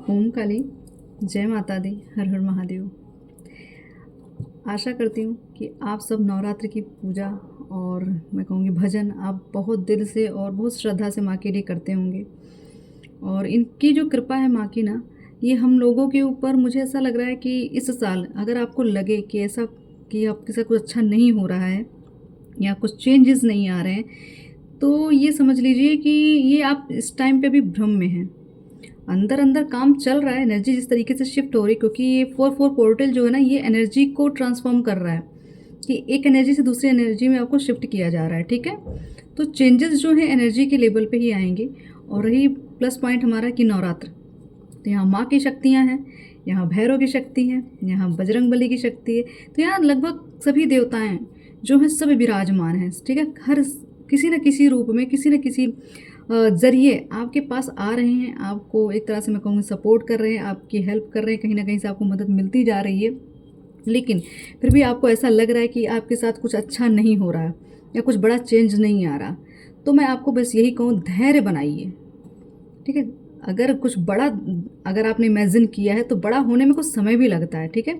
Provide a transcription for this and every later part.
ओम काली, जय माता दी, हर हर महादेव। आशा करती हूँ कि आप सब नवरात्र की पूजा और मैं कहूँगी भजन आप बहुत दिल से और बहुत श्रद्धा से माँ के लिए करते होंगे। और इनकी जो कृपा है माँ की ना, ये हम लोगों के ऊपर मुझे ऐसा लग रहा है कि इस साल अगर आपको लगे कि ऐसा कि आपके साथ कुछ अच्छा नहीं हो रहा है या कुछ चेंजेस नहीं आ रहे हैं, तो ये समझ लीजिए कि ये आप इस टाइम पे भी भ्रम में हैं। अंदर अंदर काम चल रहा है, एनर्जी जिस तरीके से शिफ्ट हो रही है, क्योंकि ये 4-4 पोर्टल जो है ना, ये एनर्जी को ट्रांसफॉर्म कर रहा है कि एक एनर्जी से दूसरी एनर्जी में आपको शिफ्ट किया जा रहा है। ठीक है, तो चेंजेस जो है एनर्जी के लेवल पे ही आएंगे। और रही प्लस पॉइंट हमारा कि नवरात्र, तो यहाँ माँ की शक्तियाँ हैं, यहाँ भैरव की शक्ति है, यहाँ बजरंग बली की शक्ति है, तो यहाँ लगभग सभी देवताएं जो हैं सब विराजमान हैं। ठीक है, हर किसी न किसी रूप में, किसी न किसी ज़रिए आपके पास आ रहे हैं, आपको एक तरह से मैं कहूँगी सपोर्ट कर रहे हैं, आपकी हेल्प कर रहे हैं, कहीं ना कहीं से आपको मदद मिलती जा रही है। लेकिन फिर भी आपको ऐसा लग रहा है कि आपके साथ कुछ अच्छा नहीं हो रहा या कुछ बड़ा चेंज नहीं आ रहा, तो मैं आपको बस यही कहूँ, धैर्य बनाइए। ठीक है, अगर कुछ बड़ा अगर आपने इमेजिन किया है तो बड़ा होने में कुछ समय भी लगता है। ठीक है,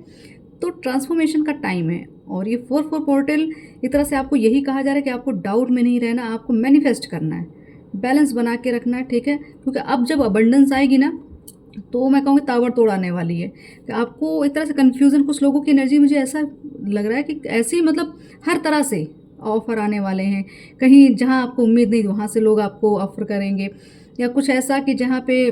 तो ट्रांसफॉर्मेशन का टाइम है। और ये 4-4 पोर्टल एक तरह से आपको यही कहा जा रहा है कि आपको डाउट में नहीं रहना, आपको मैनिफेस्ट करना है, बैलेंस बना के रखना है। ठीक है, क्योंकि अब जब अबंडेंस आएगी ना, तो मैं कहूँगी ताबड़तोड़ आने वाली है। कि आपको एक तरह से कन्फ्यूज़न, कुछ लोगों की एनर्जी मुझे ऐसा लग रहा है कि ऐसी मतलब हर तरह से ऑफ़र आने वाले हैं। कहीं जहाँ आपको उम्मीद नहीं, वहाँ से लोग आपको ऑफ़र करेंगे, या कुछ ऐसा कि जहाँ पे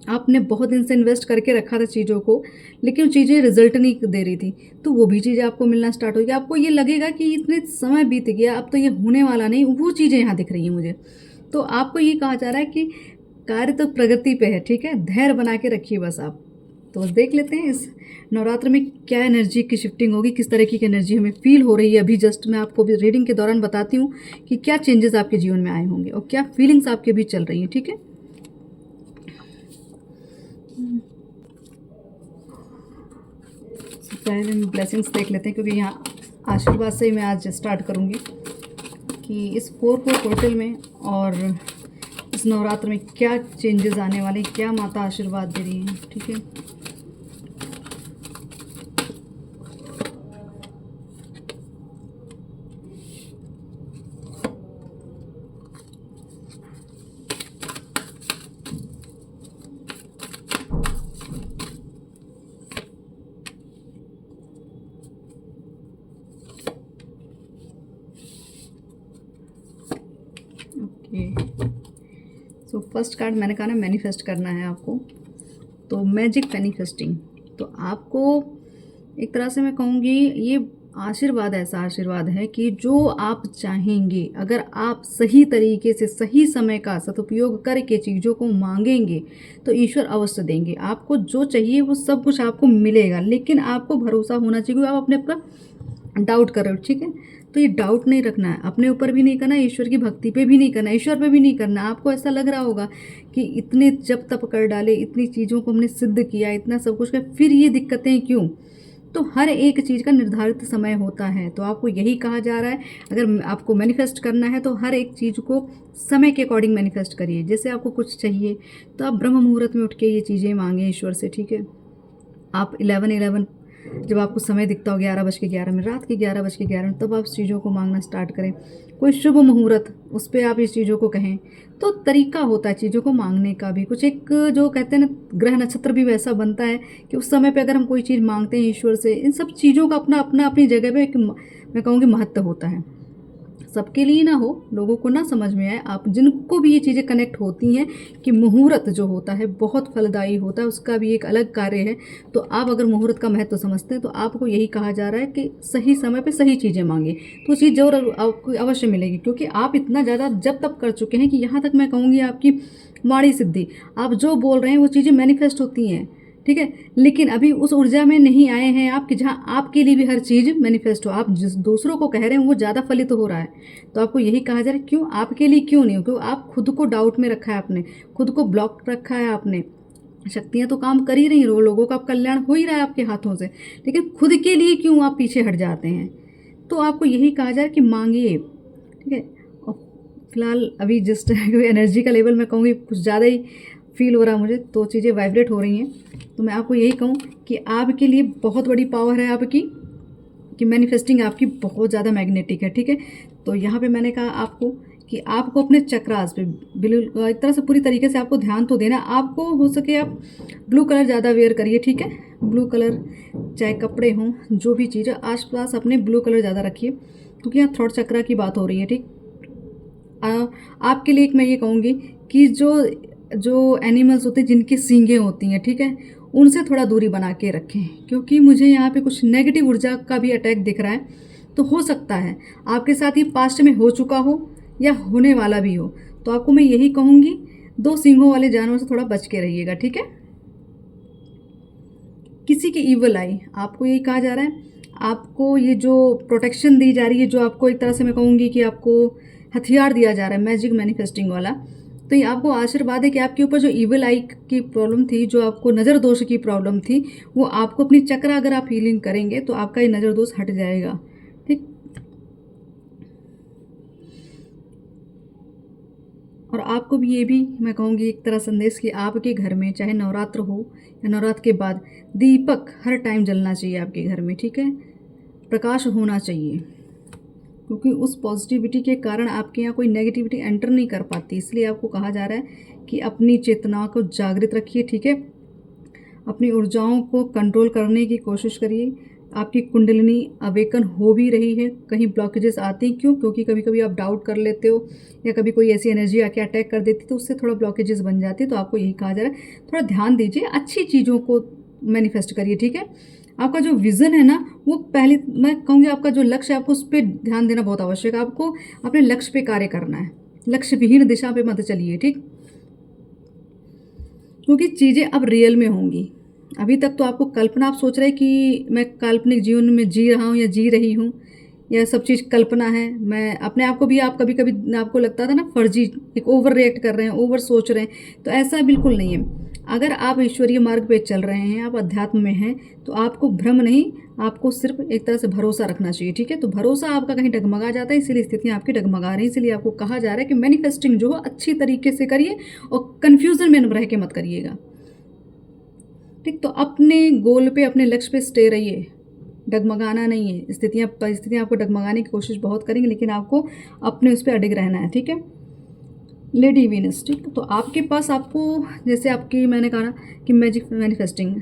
आपने बहुत दिन से इन्वेस्ट करके रखा था चीज़ों को, लेकिन वो चीज़ें रिजल्ट नहीं दे रही थी, तो वो भी चीज़ें आपको मिलना स्टार्ट होगी। आपको ये लगेगा कि इतने समय बीत गया, अब तो ये होने वाला नहीं, वो चीज़ें यहाँ दिख रही हैं मुझे। तो आपको ये कहा जा रहा है कि कार्य तो प्रगति पे है। ठीक है, धैर्य बना के रखिए बस आप। तो बस देख लेते हैं इस नवरात्र में क्या एनर्जी की शिफ्टिंग होगी, किस तरीके की एनर्जी हमें फील हो रही है। अभी जस्ट मैं आपको भी रीडिंग के दौरान बताती हूँ कि क्या चेंजेस आपके जीवन में आए होंगे और क्या फीलिंग्स आपके बीच चल रही हैं। ठीक है, पहले हम ब्लेसिंग्स देख लेते हैं, क्योंकि यहाँ आशीर्वाद से ही मैं आज स्टार्ट करूँगी कि इस 4-4 पोर्टल में और इस नवरात्र में क्या चेंजेस आने वाले हैं, क्या माता आशीर्वाद दे रही हैं। ठीक है, ओके। सो फर्स्ट कार्ड मैंने कहा ना, मैनिफेस्ट करना है आपको, तो मैजिक मैनिफेस्टिंग। तो आपको एक तरह से मैं कहूँगी, ये आशीर्वाद ऐसा आशीर्वाद है कि जो आप चाहेंगे, अगर आप सही तरीके से सही समय का सदुपयोग करके चीज़ों को मांगेंगे, तो ईश्वर अवश्य देंगे। आपको जो चाहिए वो सब कुछ आपको मिलेगा, लेकिन आपको भरोसा होना चाहिए। आप अपने ऊपर डाउट कर रहे हो, ठीक है, तो ये डाउट नहीं रखना है, अपने ऊपर भी नहीं करना, ईश्वर की भक्ति पे भी नहीं करना, ईश्वर पे भी नहीं करना। आपको ऐसा लग रहा होगा कि इतने जब तप कर डाले, इतनी चीज़ों को हमने सिद्ध किया, इतना सब कुछ किया, फिर ये दिक्कतें क्यों। तो हर एक चीज़ का निर्धारित समय होता है। तो आपको यही कहा जा रहा है, अगर आपको मैनिफेस्ट करना है तो हर एक चीज़ को समय के अकॉर्डिंग मैनिफेस्ट करिए। जैसे आपको कुछ चाहिए तो आप ब्रह्म मुहूर्त में उठ के ये चीज़ें मांगें ईश्वर से। ठीक है, आप 11 जब आपको समय दिखता हो 11:11 में, रात के 11:11 में, तब आप चीज़ों को मांगना स्टार्ट करें। कोई शुभ मुहूर्त, उस पर आप इस चीज़ों को कहें। तो तरीका होता है चीज़ों को मांगने का भी, कुछ एक जो कहते हैं ना, ग्रह नक्षत्र भी वैसा बनता है कि उस समय पे अगर हम कोई चीज़ मांगते हैं ईश्वर से, इन सब चीज़ों का अपना अपना अपनी जगह पे एक मैं कहूँगी महत्व होता है। सबके लिए ना हो, लोगों को ना समझ में आए, आप जिनको भी ये चीज़ें कनेक्ट होती हैं कि मुहूर्त जो होता है बहुत फलदायी होता है, उसका भी एक अलग कार्य है। तो आप अगर मुहूर्त का महत्व समझते हैं तो आपको यही कहा जा रहा है कि सही समय पे सही चीज़ें मांगे, तो चीज़ जरूर आपको अवश्य मिलेगी। क्योंकि आप इतना ज़्यादा जब तक कर चुके हैं कि यहाँ तक मैं कहूँगी आपकी वाणी सिद्धि, आप जो बोल रहे हैं वो चीज़ें मैनिफेस्ट होती हैं। ठीक है, लेकिन अभी उस ऊर्जा में नहीं आए हैं आप कि जहाँ आपके लिए भी हर चीज़ मैनिफेस्ट हो। आप जिस दूसरों को कह रहे हैं वो ज़्यादा फलित हो रहा है। तो आपको यही कहा जा रहा है, क्यों आपके लिए क्यों नहीं हो, क्यों आप खुद को डाउट में रखा है, आपने खुद को ब्लॉक रखा है। आपने शक्तियाँ तो काम कर ही रही हैं, लोगों का कल्याण हो ही रहा है आपके हाथों से, लेकिन खुद के लिए क्यों आप पीछे हट जाते हैं। तो आपको यही कहा जा रहा है कि मांगिए। ठीक है, और फिलहाल अभी जस्ट एनर्जी का लेवल मैं कहूँगी कुछ ज़्यादा ही फील हो रहा है मुझे, तो चीज़ें वाइब्रेट हो रही हैं। तो मैं आपको यही कहूँ कि आपके लिए बहुत बड़ी पावर है आपकी, कि मैनिफेस्टिंग आपकी बहुत ज़्यादा मैग्नेटिक है, ठीक है। तो यहाँ पे मैंने कहा आपको कि आपको अपने चक्रास पे बिल्कुल एक तरह से पूरी तरीके से आपको ध्यान तो देना। आपको हो सके आप ब्लू कलर ज़्यादा वेयर करिए, ठीक है। ब्लू कलर, चाहे कपड़े हों, जो भी चीज़ है आसपास अपने ब्लू कलर ज़्यादा रखिए, क्योंकि यहाँ थ्रोट चक्रा की बात हो रही है, ठीक। आपके लिए एक मैं ये कहूँगी कि जो जो एनिमल्स होते हैं जिनकी सींगें होती हैं, ठीक है, उनसे थोड़ा दूरी बना के रखें, क्योंकि मुझे यहाँ पे कुछ नेगेटिव ऊर्जा का भी अटैक दिख रहा है। तो हो सकता है आपके साथ ये पास्ट में हो चुका हो या होने वाला भी हो। तो आपको मैं यही कहूँगी, 2 सींगों वाले जानवर से थोड़ा बच के रहिएगा, ठीक है। किसी की ईवल आई, आपको यही कहा जा रहा है, आपको ये जो प्रोटेक्शन दी जा रही है, जो आपको एक तरह से मैं कहूँगी कि आपको हथियार दिया जा रहा है मैजिक मैनिफेस्टिंग वाला, तो ये आपको आशीर्वाद है कि आपके ऊपर जो ईवल आई की प्रॉब्लम थी, जो आपको नज़र दोष की प्रॉब्लम थी, वो आपको अपनी चक्र अगर आप हीलिंग करेंगे तो आपका ये नज़र दोष हट जाएगा, ठीक। और आपको भी ये भी मैं कहूँगी एक तरह संदेश कि आपके घर में चाहे नवरात्र हो या नवरात्र के बाद दीपक हर टाइम जलना चाहिए आपके घर में, ठीक है। प्रकाश होना चाहिए, क्योंकि उस पॉजिटिविटी के कारण आपके यहाँ कोई नेगेटिविटी एंटर नहीं कर पाती। इसलिए आपको कहा जा रहा है कि अपनी चेतना को जागृत रखिए, ठीक है। अपनी ऊर्जाओं को कंट्रोल करने की कोशिश करिए। आपकी कुंडलिनी अवेकन हो भी रही है। कहीं ब्लॉकेजेस आते हैं, क्यों? क्योंकि कभी कभी आप डाउट कर लेते हो या कभी कोई ऐसी एनर्जी आके अटैक कर देती है, तो उससे थोड़ा ब्लॉकेजेस बन जाती है। तो आपको यही कहा जा रहा है, थोड़ा ध्यान दीजिए, अच्छी चीज़ों को मैनिफेस्ट करिए, ठीक है। आपका जो विज़न है ना, वो पहले मैं कहूँगी आपका जो लक्ष्य है, आपको उस पर ध्यान देना बहुत आवश्यक है। आपको अपने लक्ष्य पे कार्य करना है, लक्ष्य विहीन दिशा पे मत चलिए, ठीक। क्योंकि चीज़ें अब रियल में होंगी। अभी तक तो आपको कल्पना, आप सोच रहे हैं कि मैं काल्पनिक जीवन में जी रहा हूँ या जी रही हूँ, या सब चीज़ कल्पना है। मैं अपने आप को भी, आप कभी कभी आपको लगता था ना फर्जी, एक ओवर रिएक्ट कर रहे हैं, ओवर सोच रहे हैं, तो ऐसा बिल्कुल नहीं है। अगर आप ईश्वरीय मार्ग पे चल रहे हैं, आप अध्यात्म में हैं, तो आपको भ्रम नहीं, आपको सिर्फ एक तरह से भरोसा रखना चाहिए, ठीक है। तो भरोसा आपका कहीं डगमगा जाता है, इसीलिए स्थितियाँ आपकी डगमगा रही हैं। इसीलिए आपको कहा जा रहा है कि मैनिफेस्टिंग जो है अच्छी तरीके से करिए और कन्फ्यूज़न में रह के मत करिएगा, ठीक। तो अपने गोल पे, अपने लक्ष्य पे स्टे रहिए, डगमगाना नहीं है। परिस्थितियाँ आपको डगमगाने की कोशिश बहुत करेंगे, लेकिन आपको अपने उस पर अडिग रहना है, ठीक है। लेडी वीनस, ठीक। तो आपके पास, आपको जैसे आपकी मैंने कहा ना कि मैजिक मैनिफेस्टिंग,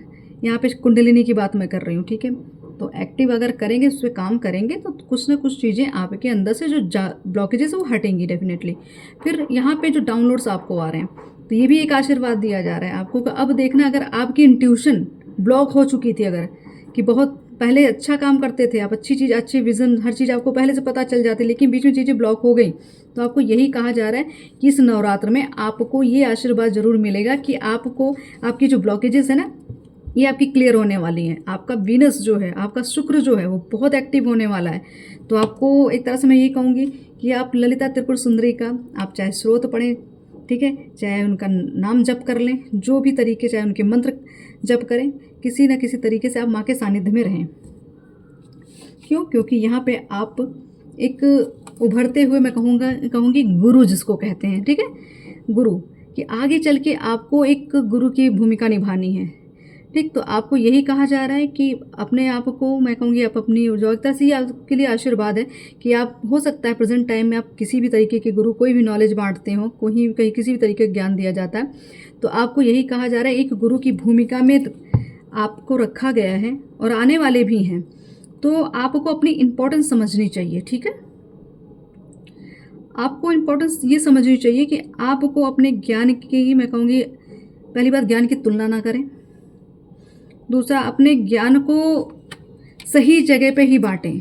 यहाँ पे कुंडलिनी की बात मैं कर रही हूँ, ठीक है। तो एक्टिव अगर करेंगे, उस पर काम करेंगे, तो कुछ ना कुछ चीज़ें आपके अंदर से जो ब्लॉकेजेस है वो हटेंगी डेफिनेटली। फिर यहाँ पे जो डाउनलोड्स आपको आ रहे हैं, तो ये भी एक आशीर्वाद दिया जा रहा है आपको। अब देखना, अगर आपकी इंट्यूशन ब्लॉक हो चुकी थी, अगर कि बहुत पहले अच्छा काम करते थे आप, अच्छी चीज़, अच्छी विज़न, हर चीज़ आपको पहले से पता चल जाती, लेकिन बीच में चीज़ें ब्लॉक हो गई, तो आपको यही कहा जा रहा है कि इस नवरात्र में आपको ये आशीर्वाद ज़रूर मिलेगा कि आपको आपकी जो ब्लॉकेजेस है ना, ये आपकी क्लियर होने वाली हैं। आपका वीनस जो है, आपका शुक्र जो है, वो बहुत एक्टिव होने वाला है। तो आपको एक तरह से मैं ये कहूँगी कि आप ललिता त्रिपुर सुंदरी का आप चाहे स्रोत पढ़ें, ठीक है, चाहे उनका नाम जप कर लें, जो भी तरीके, चाहे उनके मंत्र जप करें, किसी न किसी तरीके से आप माँ के सानिध्य में रहें। क्यों? क्योंकि यहाँ पे आप एक उभरते हुए, मैं कहूँगी गुरु जिसको कहते हैं, ठीक है, गुरु, कि आगे चल के आपको एक गुरु की भूमिका निभानी है, ठीक। तो आपको यही कहा जा रहा है कि अपने आप को, मैं कहूँगी आप अपनी ऊर्जा, एक तरह से आपके लिए आशीर्वाद है कि आप, हो सकता है प्रेजेंट टाइम में आप किसी भी तरीके के गुरु, कोई भी नॉलेज बांटते हो, कहीं किसी भी तरीके का ज्ञान दिया जाता है, तो आपको यही कहा जा रहा है, एक गुरु की भूमिका में आपको रखा गया है और आने वाले भी हैं। तो आपको अपनी इम्पोर्टेंस समझनी चाहिए, ठीक है। आपको इम्पोर्टेंस ये समझनी चाहिए कि आपको अपने ज्ञान की, मैं कहूँगी पहली बात, ज्ञान की तुलना ना करें। दूसरा, अपने ज्ञान को सही जगह पे ही बांटें,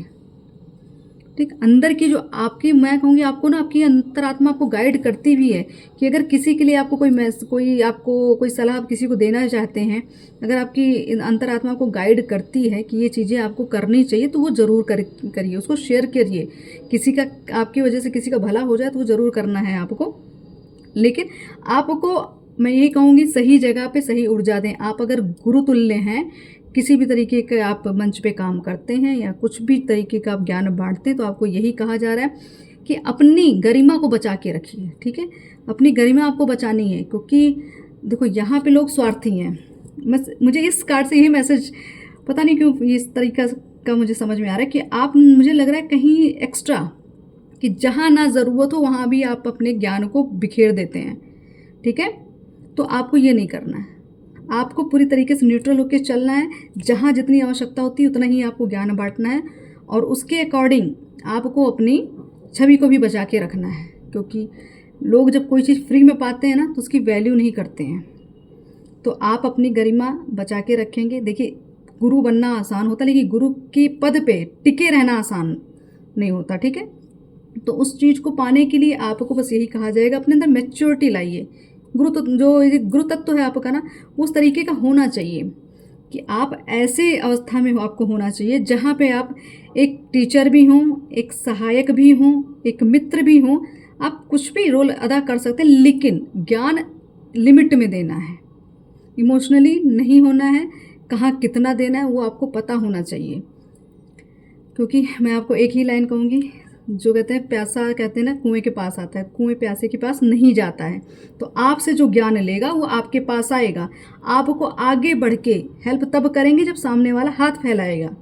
ठीक। अंदर की जो आपकी, मैं कहूँगी आपको ना, आपकी अंतरात्मा आपको गाइड करती भी है कि अगर किसी के लिए आपको कोई आपको कोई सलाह आप किसी को देना चाहते हैं, अगर आपकी अंतरात्मा को गाइड करती है कि ये चीज़ें आपको करनी चाहिए, तो वो ज़रूर करिए, उसको शेयर करिए। किसी का, आपकी वजह से किसी का भला हो जाए तो वो ज़रूर करना है आपको, लेकिन आपको मैं यही कहूँगी सही जगह पे सही ऊर्जा दें। आप अगर गुरु तुल्य हैं, किसी भी तरीके के आप मंच पे काम करते हैं या कुछ भी तरीके का आप ज्ञान बांटते हैं, तो आपको यही कहा जा रहा है कि अपनी गरिमा को बचा के रखिए, ठीक है। अपनी गरिमा आपको बचानी है, क्योंकि देखो यहाँ पे लोग स्वार्थी हैं। मुझे इस कार्ड से यही मैसेज, पता नहीं क्यों इस तरीका का मुझे समझ में आ रहा है कि आप, मुझे लग रहा है कहीं एक्स्ट्रा, कि जहाँ ना ज़रूरत हो वहाँ भी आप अपने ज्ञान को बिखेर देते हैं। ठीक है, तो आपको ये नहीं करना है। आपको पूरी तरीके से न्यूट्रल होकर चलना है। जहाँ जितनी आवश्यकता होती है उतना ही आपको ज्ञान बांटना है, और उसके अकॉर्डिंग आपको अपनी छवि को भी बचा के रखना है। क्योंकि लोग जब कोई चीज़ फ्री में पाते हैं ना तो उसकी वैल्यू नहीं करते हैं। तो आप अपनी गरिमा बचा के रखेंगे। देखिए, गुरु बनना आसान होता है, लेकिन गुरु के पद पे टिके रहना आसान नहीं होता। ठीक है, तो उस चीज़ को पाने के लिए आपको बस यही कहा जाएगा, अपने अंदर मैच्योरिटी लाइए। गुरु तो जो ये गुरु तत्व है आपका ना, उस तरीके का होना चाहिए कि आप ऐसे अवस्था में हो, आपको होना चाहिए जहाँ पे आप एक टीचर भी हों, एक सहायक भी हों, एक मित्र भी हों। आप कुछ भी रोल अदा कर सकते हैं, लेकिन ज्ञान लिमिट में देना है। इमोशनली नहीं होना है। कहाँ कितना देना है वो आपको पता होना चाहिए। क्योंकि मैं आपको एक ही लाइन कहूँगी, जो कहते हैं प्यासा, कहते हैं ना, कुएं के पास आता है, कुएं प्यासे के पास नहीं जाता है। तो आपसे जो ज्ञान लेगा वो आपके पास आएगा। आपको आगे बढ़ के हेल्प तब करेंगे जब सामने वाला हाथ फैलाएगा।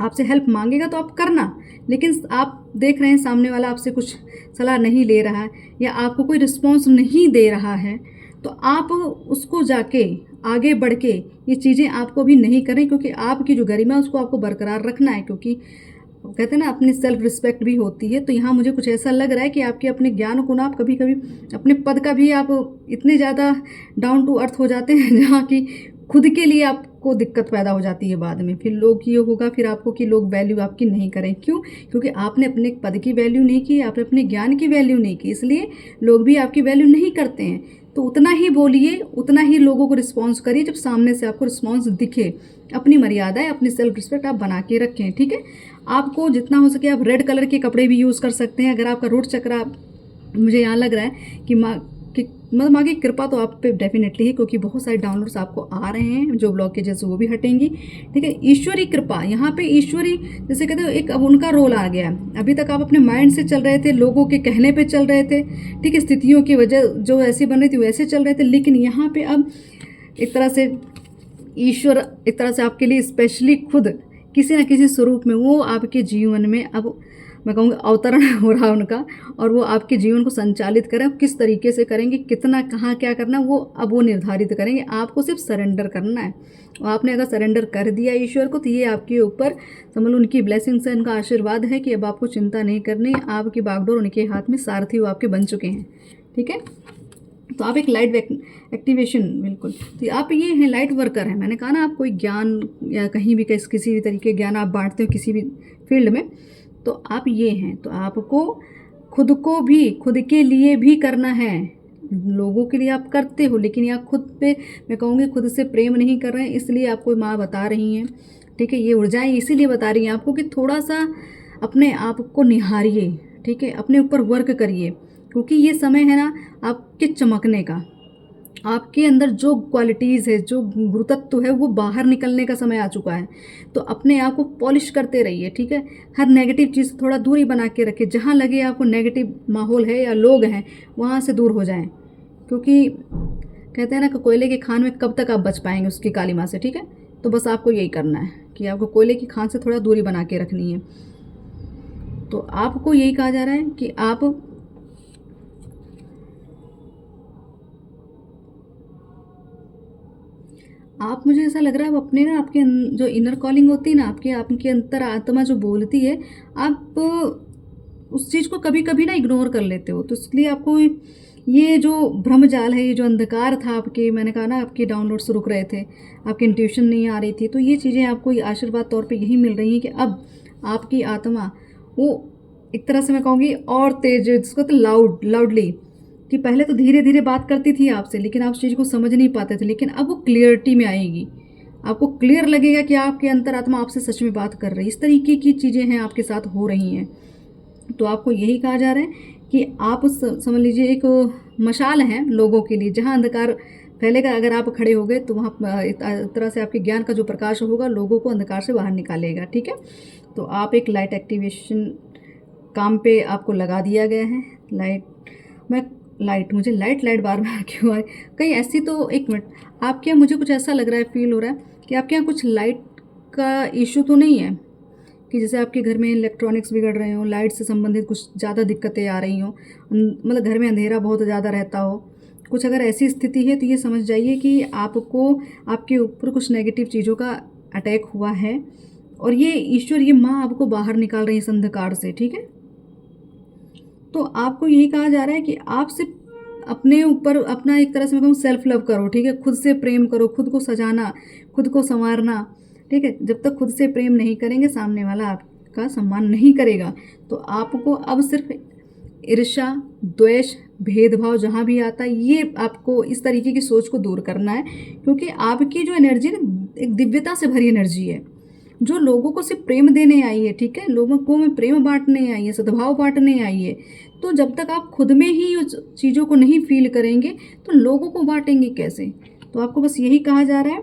आपसे हेल्प मांगेगा तो आप करना, लेकिन आप देख रहे हैं सामने वाला आपसे कुछ सलाह नहीं ले रहा है या आपको कोई रिस्पॉन्स नहीं दे रहा है, तो आप उसको जाके आगे बढ़ के ये चीज़ें आपको भी नहीं करें। क्योंकि आपकी जो गरिमा है उसको आपको बरकरार रखना है। क्योंकि कहते हैं ना, अपनी सेल्फ रिस्पेक्ट भी होती है। तो यहाँ मुझे कुछ ऐसा लग रहा है कि आपके अपने ज्ञान को ना, आप कभी कभी अपने पद का भी आप इतने ज़्यादा डाउन टू अर्थ हो जाते हैं जहाँ की खुद के लिए आपको दिक्कत पैदा हो जाती है बाद में। फिर लोग ये होगा फिर आपको कि लोग वैल्यू आपकी नहीं करें। क्यों? क्योंकि आपने अपने पद की वैल्यू नहीं की, आपने अपने ज्ञान की वैल्यू नहीं की, इसलिए लोग भी आपकी वैल्यू नहीं करते हैं। तो उतना ही बोलिए, उतना ही लोगों को रिस्पॉन्स करिए जब सामने से आपको रिस्पॉन्स दिखे। अपनी मर्यादाएं, अपनी सेल्फ रिस्पेक्ट आप बना के रखें। ठीक है, आपको जितना हो सके आप रेड कलर के कपड़े भी यूज़ कर सकते हैं। अगर आपका रूट चक्र, मुझे यहाँ लग रहा है कि माँ की कृपा तो आप पे डेफिनेटली है, क्योंकि बहुत सारे डाउनलोड्स आपको आ रहे हैं, जो ब्लॉकेजेस वो भी हटेंगी। ठीक है, ईश्वरी कृपा, यहाँ पे ईश्वरी जैसे कहते हैं एक अब उनका रोल आ गया। अभी तक आप अपने माइंड से चल रहे थे, लोगों के कहने पे चल रहे थे, ठीक है, स्थितियों की वजह जो ऐसी बन रही थी वैसे चल रहे थे। लेकिन यहाँ पे अब एक तरह से ईश्वर एक तरह से आपके लिए स्पेशली खुद किसी न किसी स्वरूप में वो आपके जीवन में, अब मैं कहूँगी अवतरण हो रहा है उनका, और वो आपके जीवन को संचालित करें। किस तरीके से करेंगे, कितना, कहाँ, क्या करना, वो अब वो निर्धारित करेंगे। आपको सिर्फ सरेंडर करना है। और आपने अगर सरेंडर कर दिया ईश्वर को, तो ये आपके ऊपर समझ लो उनकी ब्लेसिंग्स है, उनका आशीर्वाद है कि अब आपको चिंता नहीं करनी। आपकी बागडोर उनके हाथ में, सारथी वो आपके बन चुके हैं। ठीक है, तो आप एक लाइट एक्टिवेशन, बिल्कुल, तो आप ये हैं लाइट वर्कर हैं। मैंने कहा ना, आप कोई ज्ञान या कहीं भी किसी भी तरीके ज्ञान आप बांटते हो किसी भी फील्ड में, तो आप ये हैं। तो आपको खुद को भी, खुद के लिए भी करना है। लोगों के लिए आप करते हो, लेकिन आप खुद पे, मैं कहूँगी खुद से प्रेम नहीं कर रहे हैं, इसलिए आपको माँ बता रही हैं। ठीक है, ये ऊर्जाएं इसीलिए बता रही हैं आपको कि थोड़ा सा अपने आप को निहारिए। ठीक है, अपने ऊपर वर्क करिए, क्योंकि ये समय है ना आपके चमकने का। आपके अंदर जो क्वालिटीज़ है, जो गुरुतत्व है, वो बाहर निकलने का समय आ चुका है। तो अपने आप को पॉलिश करते रहिए। ठीक है, हर नेगेटिव चीज़ से थोड़ा दूरी बना के रखिए। जहाँ लगे आपको नेगेटिव माहौल है या लोग हैं, वहाँ से दूर हो जाएं। क्योंकि कहते हैं ना कि कोयले की खान में कब तक आप बच पाएंगे उसकी कालिमा से। ठीक है, तो बस आपको यही करना है कि आपको कोयले की खान से थोड़ा दूरी बना के रखनी है। तो आपको यही कहा जा रहा है कि आप मुझे ऐसा लग रहा है, आप अपने ना, आपके जो इनर कॉलिंग होती है ना, आपके अंतर आत्मा जो बोलती है, आप उस चीज़ को कभी कभी ना इग्नोर कर लेते हो। तो इसलिए आपको ये जो भ्रमजाल है, ये जो अंधकार था आपके, मैंने कहा ना आपके डाउनलोड्स रुक रहे थे, आपकी इंट्यूशन नहीं आ रही थी, तो ये चीज़ें आपको आशीर्वाद तौर पे यही मिल रही हैं कि अब आपकी आत्मा वो एक तरह से मैं कहूँगी और तेज, जिसको तो लाउडली, कि पहले तो धीरे धीरे बात करती थी आपसे, लेकिन आप उस चीज़ को समझ नहीं पाते थे, लेकिन अब वो क्लियरिटी में आएगी। आपको क्लियर लगेगा कि आपके अंतरात्मा आपसे सच में बात कर रही है। इस तरीके की चीज़ें हैं आपके साथ हो रही हैं। तो आपको यही कहा जा रहा है कि आप समझ लीजिए एक मशाल हैं लोगों के लिए। जहाँ अंधकार फैलेगा, अगर आप खड़े हो गए, तो वहाँ एक तरह से आपके ज्ञान का जो प्रकाश होगा लोगों को अंधकार से बाहर निकालेगा। ठीक है, तो आप एक लाइट एक्टिवेशन काम पे आपको लगा दिया गया है। लाइट, मैं लाइट, मुझे लाइट लाइट बार बार क्यों आए? कहीं ऐसी तो एक मिनट, आपके यहाँ मुझे कुछ ऐसा लग रहा है, फील हो रहा है कि आपके यहाँ कुछ लाइट का इशू तो नहीं है, कि जैसे आपके घर में इलेक्ट्रॉनिक्स बिगड़ रहे हो, लाइट से संबंधित कुछ ज़्यादा दिक्कतें आ रही हों, मतलब घर में अंधेरा बहुत ज़्यादा रहता हो, कुछ अगर ऐसी स्थिति है तो ये समझ जाइए कि आपको, आपके ऊपर कुछ नेगेटिव चीज़ों का अटैक हुआ है, और ये ईश्वर, ये माँ आपको बाहर निकाल रही है इस अंधकार से, ठीक है? तो आपको यही कहा जा रहा है कि आप सिर्फ अपने ऊपर अपना, एक तरह से मैं कहूँ, सेल्फ लव करो, ठीक है? खुद से प्रेम करो, खुद को सजाना, खुद को संवारना, ठीक है? जब तक खुद से प्रेम नहीं करेंगे, सामने वाला आपका सम्मान नहीं करेगा। तो आपको अब सिर्फ ईर्ष्या, द्वेष, भेदभाव जहाँ भी आता है, ये आपको इस तरीके की सोच को दूर करना है, क्योंकि आपकी जो एनर्जी ना, एक दिव्यता से भरी एनर्जी है, जो लोगों को सिर्फ प्रेम देने आई है, ठीक है? लोगों को में प्रेम बांटने आई है, सद्भाव बांटने आई है। तो जब तक आप खुद में ही उस चीज़ों को नहीं फील करेंगे, तो लोगों को बांटेंगे कैसे? तो आपको बस यही कहा जा रहा है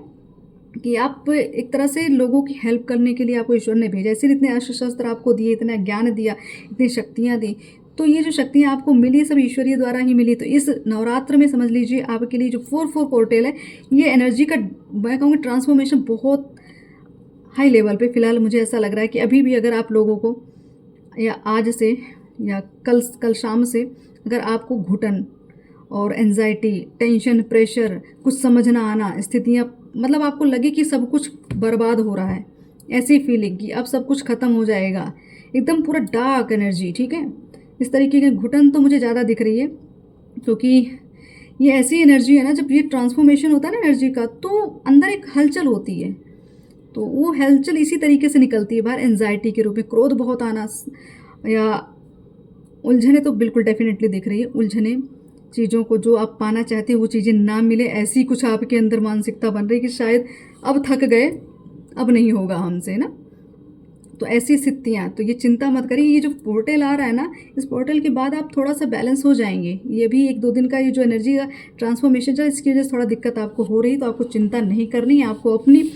कि आप एक तरह से लोगों की हेल्प करने के लिए आपको ईश्वर ने भेजा, इसीलिए इतने अस्त्र शस्त्र आपको दिए, इतना ज्ञान दिया, इतनी शक्तियाँ दी। तो ये जो शक्तियाँ आपको मिली, सब ईश्वरीय द्वारा ही मिली। तो इस नवरात्र में समझ लीजिए, आपके लिए जो 4-4 पोर्टल है, ये एनर्जी का, मैं कहूँगी, ट्रांसफॉर्मेशन बहुत हाई लेवल पे फ़िलहाल मुझे ऐसा लग रहा है कि अभी भी अगर आप लोगों को, या आज से या कल शाम से, अगर आपको घुटन और एंजाइटी, टेंशन, प्रेशर, कुछ समझ ना आना, स्थितियाँ, मतलब आपको लगे कि सब कुछ बर्बाद हो रहा है, ऐसी फीलिंग कि अब सब कुछ ख़त्म हो जाएगा, एकदम पूरा डार्क एनर्जी, ठीक है? इस तरीके की घुटन तो मुझे ज़्यादा दिख रही है, क्योंकि ये ऐसी एनर्जी है ना, जब ये ट्रांसफॉर्मेशन होता है ना एनर्जी का, तो अंदर एक हलचल होती है, तो वो हलचल इसी तरीके से निकलती है बाहर, एंजाइटी के रूप में, क्रोध बहुत आना, या उलझने तो बिल्कुल डेफिनेटली दिख रही है, उलझने, चीज़ों को जो आप पाना चाहते हो वो चीज़ें ना मिले, ऐसी कुछ आपके अंदर मानसिकता बन रही है कि शायद अब थक गए, अब नहीं होगा हमसे ना। तो ऐसी स्थितियाँ, तो ये चिंता मत करिए, ये जो पोर्टल आ रहा है ना, इस पोर्टल के बाद आप थोड़ा सा बैलेंस हो जाएंगे। ये भी 1-2 दिन का ये जो एनर्जी का ट्रांसफॉर्मेशन है, इसकी वजह से थोड़ा दिक्कत आपको हो रही, तो आपको चिंता नहीं करनी है, आपको अपनी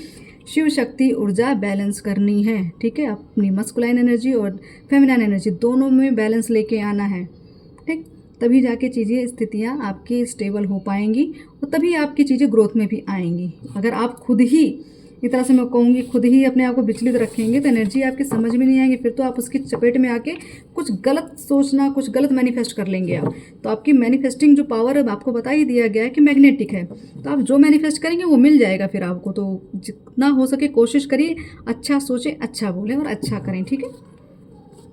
शिव शक्ति ऊर्जा बैलेंस करनी है, ठीक है? अपनी मस्कुलाइन एनर्जी और फेमिनाइन एनर्जी दोनों में बैलेंस लेके आना है, ठीक? तभी जाके चीज़ें, स्थितियाँ आपकी स्टेबल हो पाएंगी, और तभी आपकी चीज़ें ग्रोथ में भी आएंगी। अगर आप खुद ही, एक तरह से मैं कहूँगी, खुद ही अपने आप को विचलित रखेंगे, तो एनर्जी आपके समझ में नहीं आएगी, फिर तो आप उसकी चपेट में आके कुछ गलत सोचना, कुछ गलत मैनिफेस्ट कर लेंगे आप। तो आपकी मैनिफेस्टिंग जो पावर है, आपको बता ही दिया गया है कि मैग्नेटिक है, तो आप जो मैनिफेस्ट करेंगे वो मिल जाएगा फिर आपको। तो जितना हो सके कोशिश करिए, अच्छा सोचें, अच्छा बोलें और अच्छा करें, ठीक है?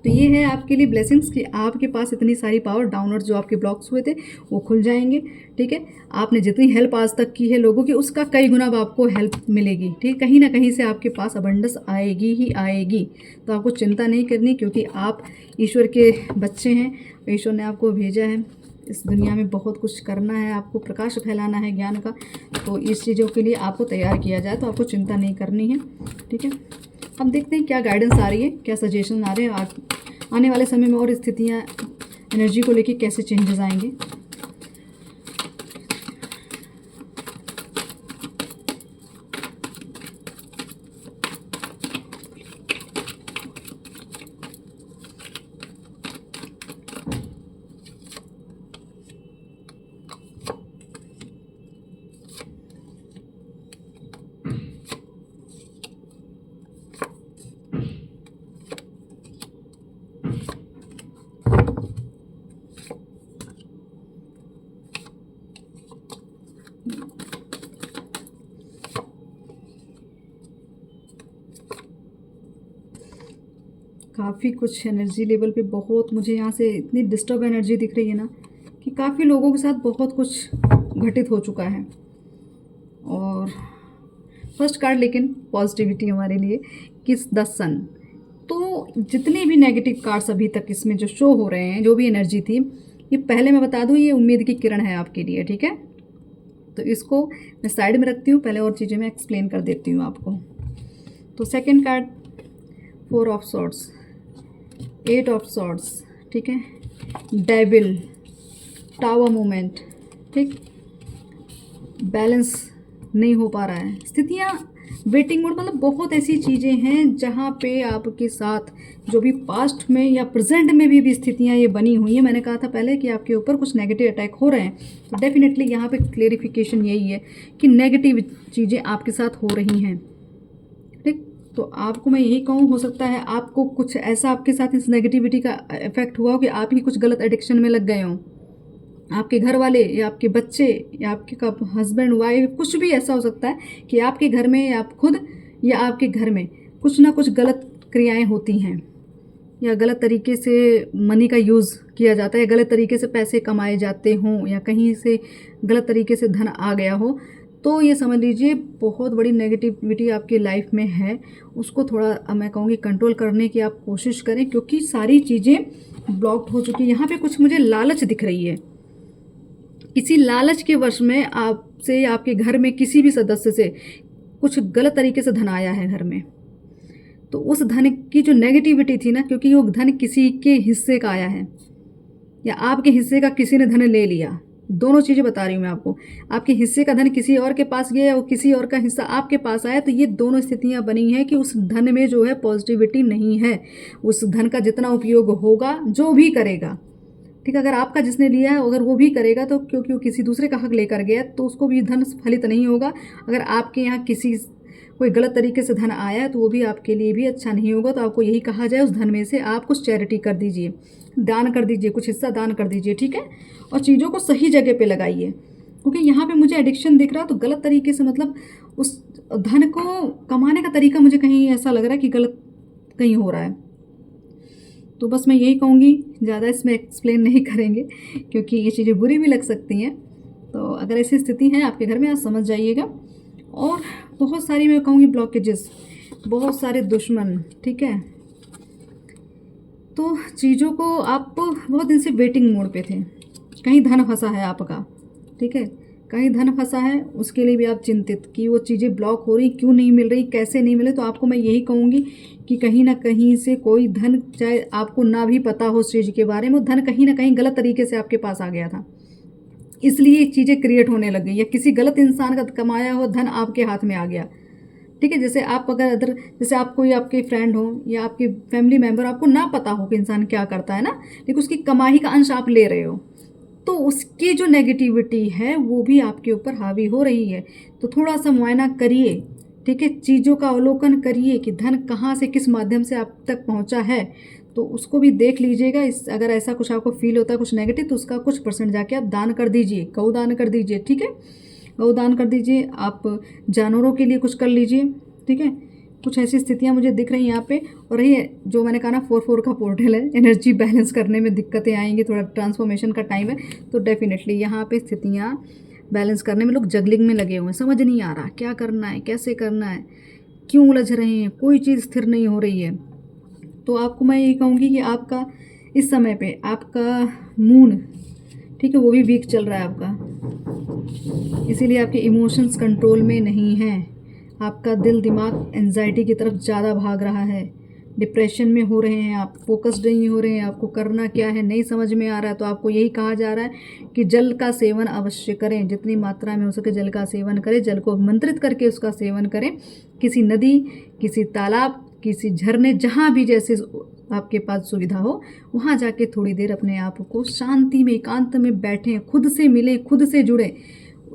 तो ये है आपके लिए ब्लेसिंग्स कि आपके पास इतनी सारी पावर, डाउनवर्ड जो आपके ब्लॉक्स हुए थे वो खुल जाएंगे, ठीक है? आपने जितनी हेल्प आज तक की है लोगों की, उसका कई गुना अब आपको हेल्प मिलेगी, ठीक? कहीं ना कहीं से आपके पास अबंडेंस आएगी ही आएगी। तो आपको चिंता नहीं करनी, क्योंकि आप ईश्वर के बच्चे हैं, ईश्वर ने आपको भेजा है इस दुनिया में, बहुत कुछ करना है, आपको प्रकाश फैलाना है ज्ञान का। तो इस चीज़ों के लिए आपको तैयार किया जाए, तो आपको चिंता नहीं करनी है, ठीक है? अब देखते हैं क्या गाइडेंस आ रही है, क्या सजेशन आ रहे हैं, आने वाले समय में और स्थितियाँ, एनर्जी को लेके कैसे चेंजेस आएंगे। काफ़ी कुछ एनर्जी लेवल पे, बहुत मुझे यहाँ से इतनी डिस्टर्ब एनर्जी दिख रही है ना, कि काफ़ी लोगों के साथ बहुत कुछ घटित हो चुका है। और फर्स्ट कार्ड लेकिन पॉजिटिविटी हमारे लिए, किस द सन। तो जितने भी नेगेटिव कार्ड्स अभी तक इसमें जो शो हो रहे हैं, जो भी एनर्जी थी, ये पहले मैं बता दूँ, ये उम्मीद की किरण है आपके लिए, ठीक है? तो इसको मैं साइड में रखती हूँ, पहले और चीज़ें मैं एक्सप्लेन कर देती हूँ आपको। तो second card 4 of swords, 8 of swords, ठीक है? डेविल, टावर मूवमेंट, ठीक? बैलेंस नहीं हो पा रहा है, स्थितियाँ वेटिंग मोड मतलब बहुत ऐसी चीज़ें हैं जहाँ पे आपके साथ जो भी पास्ट में या प्रेजेंट में भी स्थितियाँ ये बनी हुई हैं। मैंने कहा था पहले कि आपके ऊपर कुछ नेगेटिव अटैक हो रहे हैं, तो डेफिनेटली यहाँ पे क्लेरिफिकेशन यही है कि नेगेटिव चीज़ें आपके साथ हो रही हैं। ठीक, तो आपको मैं यही कहूँ, हो सकता है आपको कुछ ऐसा आपके साथ इस नेगेटिविटी का इफेक्ट हुआ हो कि आप ही कुछ गलत एडिक्शन में लग गए हों, आपके घर वाले या आपके बच्चे या आपके हस्बैंड वाइफ, कुछ भी ऐसा हो सकता है कि आपके घर में या आप खुद या आपके घर में कुछ ना कुछ गलत क्रियाएं होती हैं, या गलत तरीके से मनी का यूज़ किया जाता है, गलत तरीके से पैसे कमाए जाते हों, या कहीं से गलत तरीके से धन आ गया हो, तो ये समझ लीजिए बहुत बड़ी नेगेटिविटी आपकी लाइफ में है। उसको थोड़ा मैं कहूँगी कंट्रोल करने की आप कोशिश करें, क्योंकि सारी चीज़ें ब्लॉक्ड हो चुकी है। यहाँ पे कुछ मुझे लालच दिख रही है, किसी लालच के वश में आपसे, आपके घर में किसी भी सदस्य से कुछ गलत तरीके से धन आया है घर में, तो उस धन की जो नेगेटिविटी थी ना, क्योंकि वो धन किसी के हिस्से का आया है या आपके हिस्से का किसी ने धन ले लिया, दोनों चीज़ें बता रही हूँ मैं आपको। आपके हिस्से का धन किसी और के पास गया और किसी और का हिस्सा आपके पास आया, तो ये दोनों स्थितियाँ बनी हैं कि उस धन में जो है पॉजिटिविटी नहीं है। उस धन का जितना उपयोग होगा, जो भी करेगा, ठीक है, अगर आपका जिसने लिया है अगर वो भी करेगा, तो क्योंकि वो किसी दूसरे का हक लेकर गया, तो उसको भी धन फलित नहीं होगा। अगर आपके यहाँ किसी कोई गलत तरीके से धन आया है, तो वो भी आपके लिए भी अच्छा नहीं होगा। तो आपको यही कहा जाए, उस धन में से आप कुछ चैरिटी कर दीजिए, दान कर दीजिए, कुछ हिस्सा दान कर दीजिए, ठीक है, और चीज़ों को सही जगह पे लगाइए। क्योंकि यहाँ पे मुझे एडिक्शन दिख रहा है, तो गलत तरीके से, मतलब उस धन को कमाने का तरीका मुझे कहीं ऐसा लग रहा है कि गलत कहीं हो रहा है। तो बस मैं यही कहूँगी, ज़्यादा इसमें एक्सप्लेन नहीं करेंगे क्योंकि ये चीज़ें बुरी भी लग सकती हैं। तो अगर ऐसी स्थिति है आपके घर में, आप समझ जाइएगा। और बहुत सारी मैं कहूँगी ब्लॉकेजेस, बहुत सारे दुश्मन, ठीक है, तो चीज़ों को आप बहुत दिन से वेटिंग मोड पे थे, कहीं धन फंसा है आपका, ठीक है, कहीं धन फंसा है, उसके लिए भी आप चिंतित कि वो चीज़ें ब्लॉक हो रही, क्यों नहीं मिल रही, कैसे नहीं मिले। तो आपको मैं यही कहूँगी कि कहीं ना कहीं से कोई धन, चाहे आपको ना भी पता हो उस चीज़ के बारे में, धन कहीं ना कहीं गलत तरीके से आपके पास आ गया था, इसलिए चीज़ें क्रिएट होने लग गई, या किसी गलत इंसान का कमाया हुआ धन आपके हाथ में आ गया, ठीक है। जैसे आप अगर जैसे आप कोई आपके फ्रेंड हो या आपके फैमिली मेम्बर, आपको ना पता हो कि इंसान क्या करता है ना, लेकिन उसकी कमाई का अंश आप ले रहे हो, तो उसकी जो नेगेटिविटी है वो भी आपके ऊपर हावी हो रही है। तो थोड़ा सा मुआयना करिए, ठीक है, चीज़ों का अवलोकन करिए कि धन कहाँ से किस माध्यम से आप तक पहुँचा है, तो उसको भी देख लीजिएगा। इस अगर ऐसा कुछ आपको फील होता है कुछ नेगेटिव, तो उसका कुछ परसेंट जाके आप दान कर दीजिए, गौ दान कर दीजिए, ठीक है, गौ दान कर दीजिए, आप जानवरों के लिए कुछ कर लीजिए, ठीक है। कुछ ऐसी स्थितियाँ मुझे दिख रही हैं यहाँ पे। और ये जो मैंने कहा ना 4-4 का पोर्टल है, एनर्जी बैलेंस करने में दिक्कतें आएंगी, थोड़ा ट्रांसफॉर्मेशन का टाइम है, तो डेफिनेटली यहाँ पे स्थितियाँ बैलेंस करने में लोग जगलिंग में लगे हुए हैं, समझ नहीं आ रहा क्या करना है, कैसे करना है, क्यों उलझ रहे हैं, कोई चीज़ स्थिर नहीं हो रही है। तो आपको मैं यही कहूँगी कि आपका इस समय पे आपका मून, ठीक है, वो भी वीक चल रहा है आपका, इसीलिए आपके इमोशंस कंट्रोल में नहीं हैं, आपका दिल दिमाग एंजाइटी की तरफ ज़्यादा भाग रहा है, डिप्रेशन में हो रहे हैं आप, फोकस्ड नहीं हो रहे हैं, आपको करना क्या है नहीं समझ में आ रहा है। तो आपको यही कहा जा रहा है कि जल का सेवन अवश्य करें, जितनी मात्रा में हो सके जल का सेवन करें, जल को मंत्रित करके उसका सेवन करें, किसी नदी, किसी तालाब, किसी झरने, जहाँ भी जैसे आपके पास सुविधा हो, वहाँ जाके थोड़ी देर अपने आप को शांति में, एकांत में बैठें, खुद से मिलें, खुद से जुड़ें,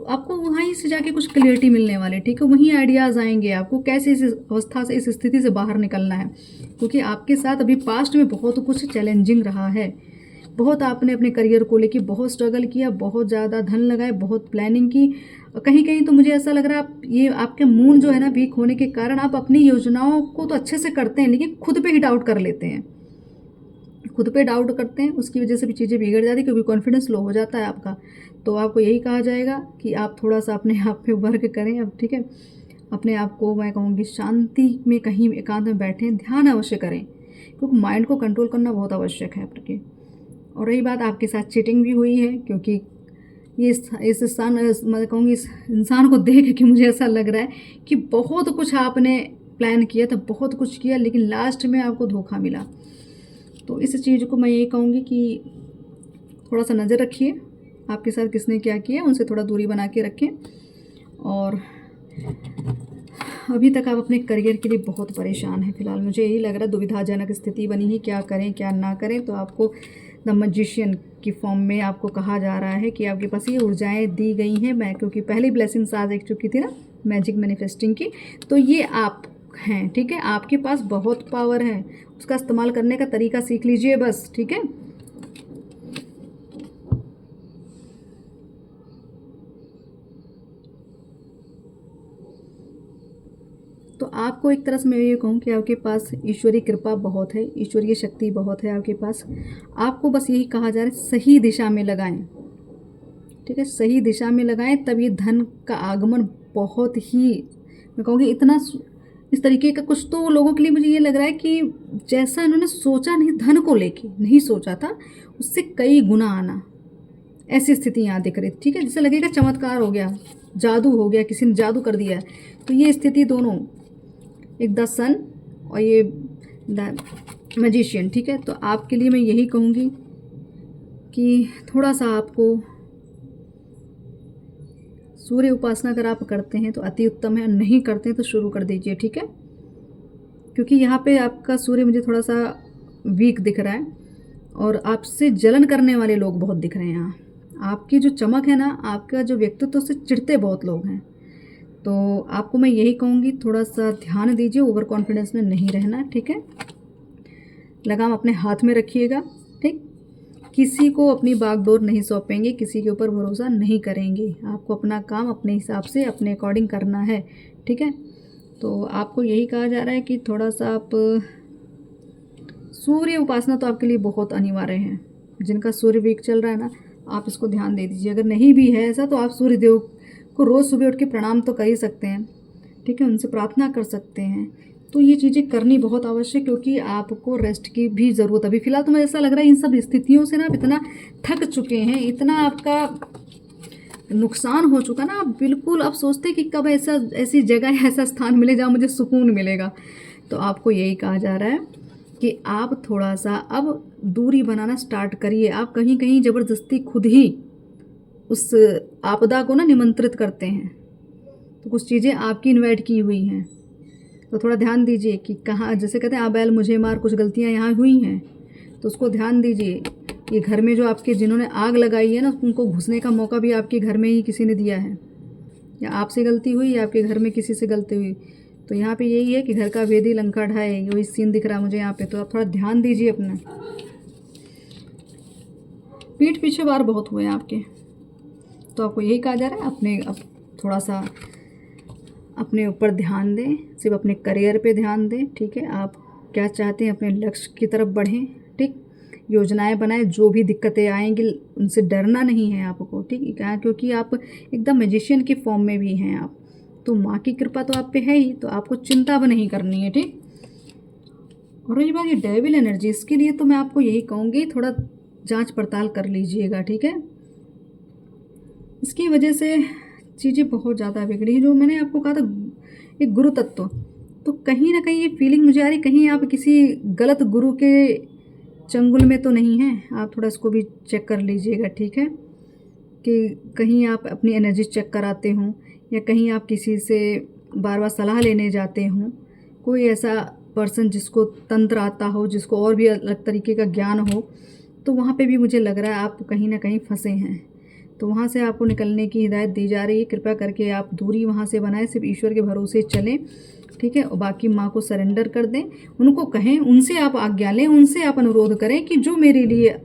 आपको वहीं से जाके कुछ क्लियरिटी मिलने वाले, ठीक है, वहीं आइडियाज़ आएंगे आपको कैसे इस अवस्था से, इस स्थिति से बाहर निकलना है। क्योंकि आपके साथ अभी पास्ट में बहुत कुछ चैलेंजिंग रहा है, बहुत आपने अपने करियर को लेके बहुत स्ट्रगल किया, बहुत ज़्यादा धन लगाए, बहुत प्लानिंग की। कहीं कहीं तो मुझे ऐसा लग रहा है आप, ये आपके मून जो है ना वीक होने के कारण, आप अपनी योजनाओं को तो अच्छे से करते हैं, लेकिन खुद पे ही डाउट कर लेते हैं, खुद पे डाउट करते हैं, उसकी वजह से भी चीज़ें बिगड़ जाती है, क्योंकि कॉन्फिडेंस लो हो जाता है आपका। तो आपको यही कहा जाएगा कि आप थोड़ा सा अपने आप पे वर्क करें अब, ठीक है, अपने आप को मैं कहूँगी शांति में कहीं एकांत में बैठें, ध्यान अवश्य करें, क्योंकि माइंड को कंट्रोल करना बहुत आवश्यक है आपके। और रही बात, आपके साथ चीटिंग भी हुई है, क्योंकि ये इस इंसान, मैं कहूँगी इस इंसान को देख के मुझे ऐसा लग रहा है कि बहुत कुछ आपने प्लान किया था, बहुत कुछ किया, लेकिन लास्ट में आपको धोखा मिला। तो इस चीज़ को मैं ये कहूँगी कि थोड़ा सा नज़र रखिए, आपके साथ किसने क्या किया, उनसे थोड़ा दूरी बना के रखें। और अभी तक आप अपने करियर के लिए बहुत परेशान हैं फिलहाल, मुझे यही लग रहा है। दुविधाजनक स्थिति बनी है, क्या करें क्या ना करें। तो आपको द मैजिशियन की फॉर्म में आपको कहा जा रहा है कि आपके पास ये ऊर्जाएं दी गई हैं। मैं क्योंकि पहली ब्लेसिंग्स आज एक चुकी थी ना मैजिक मैनिफेस्टिंग की, तो ये आप हैं, ठीक है। आपके पास बहुत पावर है, उसका इस्तेमाल करने का तरीका सीख लीजिए बस, ठीक है। तो आपको एक तरह से मैं ये कहूँ कि आपके पास ईश्वरीय कृपा बहुत है, ईश्वरीय शक्ति बहुत है आपके पास। आपको बस यही कहा जा रहा है सही दिशा में लगाएं, ठीक है। सही दिशा में लगाएं, तब ये धन का आगमन बहुत ही, मैं कहूँगी इतना इस तरीके का कुछ तो लोगों के लिए मुझे ये लग रहा है कि जैसा इन्होंने सोचा नहीं, धन को लेके नहीं सोचा था, उससे कई गुना आना, ऐसी स्थिति यहाँ दिख रही, ठीक है। जैसे लगेगा चमत्कार हो गया, जादू हो गया, किसी ने जादू कर दिया है। तो ये स्थिति दोनों, एक द सन और ये द मैजिशियन, ठीक है। तो आपके लिए मैं यही कहूँगी कि थोड़ा सा आपको सूर्य उपासना अगर आप करते हैं तो अति उत्तम है, नहीं करते हैं तो शुरू कर दीजिए, ठीक है। क्योंकि यहाँ पे आपका सूर्य मुझे थोड़ा सा वीक दिख रहा है और आपसे जलन करने वाले लोग बहुत दिख रहे हैं यहाँ। आपकी जो चमक है ना, आपका जो व्यक्तित्व, से चिढ़ते बहुत लोग हैं। तो आपको मैं यही कहूँगी थोड़ा सा ध्यान दीजिए, ओवर कॉन्फिडेंस में नहीं रहना, ठीक है। लगाम अपने हाथ में रखिएगा, ठीक। किसी को अपनी बागडोर नहीं सौंपेंगे, किसी के ऊपर भरोसा नहीं करेंगे। आपको अपना काम अपने हिसाब से अपने अकॉर्डिंग करना है, ठीक है। तो आपको यही कहा जा रहा है कि थोड़ा सा आप सूर्य उपासना तो आपके लिए बहुत अनिवार्य है। जिनका सूर्य वीक चल रहा है ना, आप इसको ध्यान दे दीजिए। अगर नहीं भी है ऐसा, तो आप सूर्य देव को रोज़ सुबह उठ के प्रणाम तो कर ही सकते हैं, ठीक है। उनसे प्रार्थना कर सकते हैं। तो ये चीज़ें करनी बहुत आवश्यक, क्योंकि आपको रेस्ट की भी ज़रूरत है। अभी फ़िलहाल तो मुझे ऐसा लग रहा है इन सब स्थितियों से ना आप इतना थक चुके हैं, इतना आपका नुकसान हो चुका ना, आप बिल्कुल अब सोचते हैं कि कब ऐसी जगह, ऐसा स्थान मिले जहाँ मुझे सुकून मिलेगा। तो आपको यही कहा जा रहा है कि आप थोड़ा सा अब दूरी बनाना स्टार्ट करिए। आप कहीं कहीं ज़बरदस्ती खुद ही उस आपदा को ना निमंत्रित करते हैं। तो कुछ चीज़ें आपकी इन्वाइट की हुई हैं, तो थोड़ा ध्यान दीजिए कि कहाँ, जैसे कहते हैं आ बैल मुझे मार, कुछ गलतियाँ यहाँ हुई हैं, तो उसको ध्यान दीजिए। ये घर में जो आपके जिन्होंने आग लगाई है ना, उनको घुसने का मौका भी आपके घर में ही किसी ने दिया है, या आपसे गलती हुई या आपके घर में किसी से गलती हुई। तो यहाँ पे यही है कि घर का भेदी लंका ढाए, वही सीन दिख रहा है मुझे यहाँ पे। तो आप थोड़ा ध्यान दीजिए अपना। पीठ पीछे वार बहुत हुए हैं आपके, तो आपको यही कहा जा रहा है अब थोड़ा सा अपने ऊपर ध्यान दें, सिर्फ अपने करियर पे ध्यान दें, ठीक है। आप क्या चाहते हैं, अपने लक्ष्य की तरफ बढ़ें, ठीक। योजनाएं बनाएं, जो भी दिक्कतें आएंगी उनसे डरना नहीं है आपको, ठीक है। क्योंकि आप एकदम मैजिशियन की फॉर्म में भी हैं आप, तो माँ की कृपा तो आप पे है ही, तो आपको चिंता भी नहीं करनी है, ठीक। और रही बात ये डेविल एनर्जी, इसके लिए तो मैं आपको यही कहूँगी थोड़ा जांच पड़ताल कर लीजिएगा, ठीक है। इसकी वजह से चीज़ें बहुत ज़्यादा बिगड़ी, जो मैंने आपको कहा था एक गुरु तत्व, तो कहीं ना कहीं ये फीलिंग मुझे आ रही, कहीं आप किसी गलत गुरु के चंगुल में तो नहीं हैं। आप थोड़ा इसको भी चेक कर लीजिएगा, ठीक है, कि कहीं आप अपनी एनर्जी चेक कराते हों, या कहीं आप किसी से बार बार सलाह लेने जाते हों, कोई ऐसा पर्सन जिसको तंत्र आता हो, जिसको और भी अलग तरीके का ज्ञान हो, तो वहाँ पे भी मुझे लग रहा है आप कहीं ना कहीं फंसे हैं। तो वहाँ से आपको निकलने की हिदायत दी जा रही है। कृपया करके आप दूरी वहाँ से बनाएं, सिर्फ ईश्वर के भरोसे चलें, ठीक है। और बाकी माँ को सरेंडर कर दें, उनको कहें, उनसे आप आज्ञा लें, उनसे आप अनुरोध करें कि जो मेरे लिए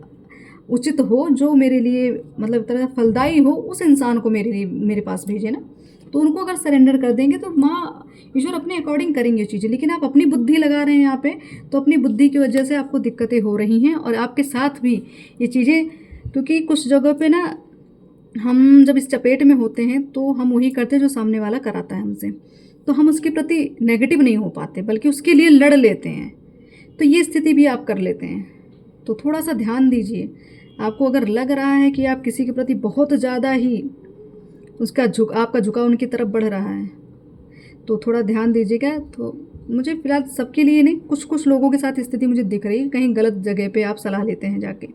उचित हो, जो मेरे लिए मतलब तरह फलदायी हो, उस इंसान को मेरे पास भेजें ना। तो उनको अगर सरेंडर कर देंगे तो माँ ईश्वर अपने अकॉर्डिंग करेंगे चीज़ें। लेकिन आप अपनी बुद्धि लगा रहे हैं यहाँ पे, तो अपनी बुद्धि की वजह से आपको दिक्कतें हो रही हैं। और आपके साथ भी ये चीज़ें, क्योंकि कुछ जगह पे ना हम जब इस चपेट में होते हैं तो हम वही करते हैं जो सामने वाला कराता है हमसे, तो हम उसके प्रति नेगेटिव नहीं हो पाते, बल्कि उसके लिए लड़ लेते हैं। तो ये स्थिति भी आप कर लेते हैं, तो थोड़ा सा ध्यान दीजिए। आपको अगर लग रहा है कि आप किसी के प्रति बहुत ज़्यादा ही आपका झुकाव उनकी तरफ बढ़ रहा है, तो थोड़ा ध्यान दीजिएगा। तो मुझे फिलहाल सबके लिए नहीं, कुछ कुछ लोगों के साथ स्थिति मुझे दिख रही है, कहीं गलत जगह पे आप सलाह लेते हैं जाके,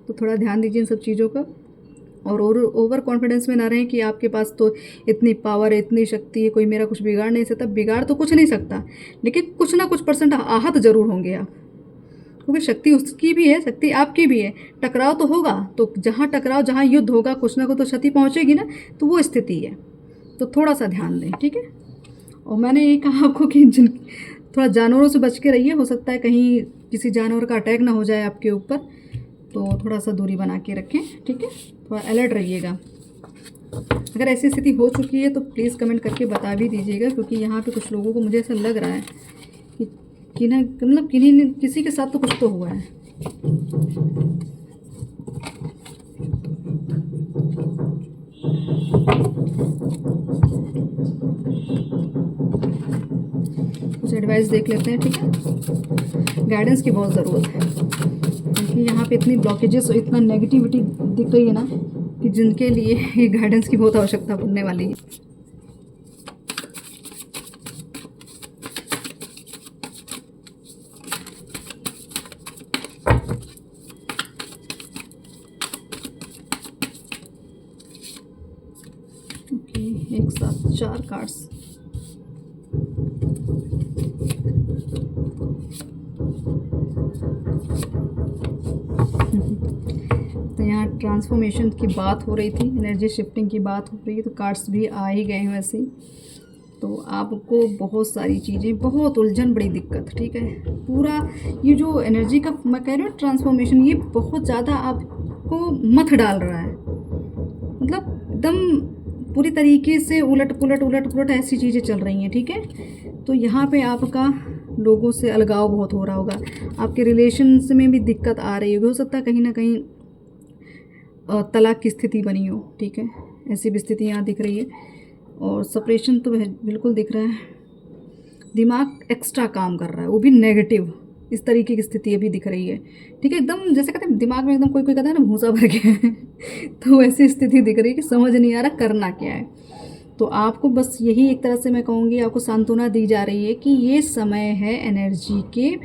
तो थोड़ा ध्यान दीजिए इन सब चीज़ों का। और ओवर कॉन्फिडेंस में ना रहें कि आपके पास तो इतनी पावर है, इतनी शक्ति है, कोई मेरा कुछ बिगाड़ नहीं सकता। बिगाड़ तो कुछ नहीं सकता, लेकिन कुछ ना कुछ % आहत ज़रूर होंगे आप, क्योंकि शक्ति उसकी भी है, शक्ति आपकी भी है। टकराव तो होगा, तो जहाँ टकराव, जहाँ युद्ध होगा, कुछ ना कुछ तो क्षति पहुँचेगी ना, तो वो स्थिति है। तो थोड़ा सा ध्यान दें, ठीक है। और मैंने ये कहा आपको कि थोड़ा जानवरों से बच के रहिए, हो सकता है कहीं किसी जानवर का अटैक ना हो जाए आपके ऊपर, तो थोड़ा सा दूरी बना के रखें, ठीक है। थोड़ा अलर्ट रहिएगा। अगर ऐसी स्थिति हो चुकी है तो प्लीज़ कमेंट करके बता भी दीजिएगा, क्योंकि यहाँ पे कुछ लोगों को मुझे ऐसा लग रहा है कि ना, मतलब किसी के साथ तो कुछ तो हुआ है। कुछ एडवाइस देख लेते हैं, ठीक है। गाइडेंस की बहुत ज़रूरत है, क्योंकि यहाँ पे इतनी ब्लॉकेजेस और इतना नेगेटिविटी दिख रही है ना, कि जिनके लिए ये गाइडेंस की बहुत आवश्यकता पड़ने वाली है। ओके, एक साथ 4 कार्ड्स। तो यहाँ ट्रांसफॉर्मेशन की बात हो रही थी, एनर्जी शिफ्टिंग की बात हो रही है, तो कार्ड्स भी आ ही गए हैं वैसे ही। तो आपको बहुत सारी चीज़ें, बहुत उलझन, बड़ी दिक्कत, ठीक है। पूरा ये जो एनर्जी का मैं कह रही हूँ ट्रांसफॉर्मेशन, ये बहुत ज़्यादा आपको मथ डाल रहा है, मतलब एकदम पूरी तरीके से उलट पुलट ऐसी चीज़ें चल रही हैं, ठीक है। तो यहाँ पे आपका लोगों से अलगाव बहुत हो रहा होगा, आपके रिलेशन्स में भी दिक्कत आ रही होगी, हो सकता है कहीं ना कहीं तलाक की स्थिति बनी हो, ठीक है। ऐसी भी स्थिति यहाँ दिख रही है। और सेपरेशन तो बिल्कुल दिख रहा है। दिमाग एक्स्ट्रा काम कर रहा है, वो भी नेगेटिव, इस तरीके की स्थिति अभी दिख रही है, ठीक है। एकदम जैसे कहते हैं दिमाग में एकदम कोई कहता है ना भूसा भर गया है तो वैसी स्थिति दिख रही है कि समझ नहीं आ रहा करना क्या है। तो आपको बस यही एक तरह से मैं कहूँगी, आपको सांत्वना दी जा रही है कि ये समय है एनर्जी के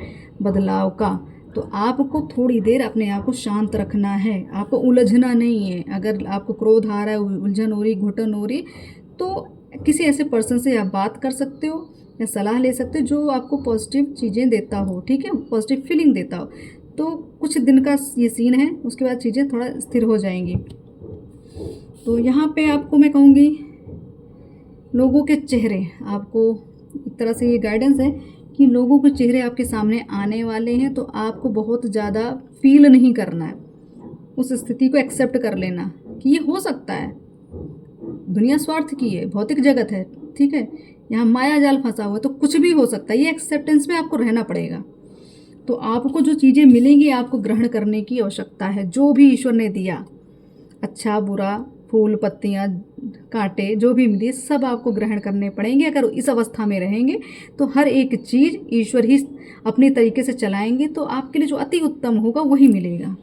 बदलाव का। तो आपको थोड़ी देर अपने आप को शांत रखना है, आपको उलझना नहीं है। अगर आपको क्रोध आ रहा है, उलझन हो रही, घुटन हो रही, तो किसी ऐसे पर्सन से आप बात कर सकते हो या सलाह ले सकते हो जो आपको पॉजिटिव चीज़ें देता हो, ठीक है, पॉजिटिव फीलिंग देता हो। तो कुछ दिन का ये सीन है, उसके बाद चीज़ें थोड़ा स्थिर हो जाएंगी। तो यहाँ पे आपको मैं कहूँगी लोगों के चेहरे, आपको एक तरह से ये गाइडेंस है कि लोगों के चेहरे आपके सामने आने वाले हैं, तो आपको बहुत ज़्यादा फील नहीं करना है, उस स्थिति को एक्सेप्ट कर लेना कि ये हो सकता है। दुनिया स्वार्थ की है, भौतिक जगत है, ठीक है, यहाँ माया जाल फंसा हुआ है, तो कुछ भी हो सकता है। ये एक्सेप्टेंस में आपको रहना पड़ेगा। तो आपको जो चीज़ें मिलेंगी आपको ग्रहण करने की आवश्यकता है, जो भी ईश्वर ने दिया, अच्छा बुरा, फूल पत्तियाँ कांटे जो भी मिली, सब आपको ग्रहण करने पड़ेंगे। अगर इस अवस्था में रहेंगे तो हर एक चीज़ ईश्वर ही अपने तरीके से चलाएंगे, तो आपके लिए जो अति उत्तम होगा वही मिलेगा।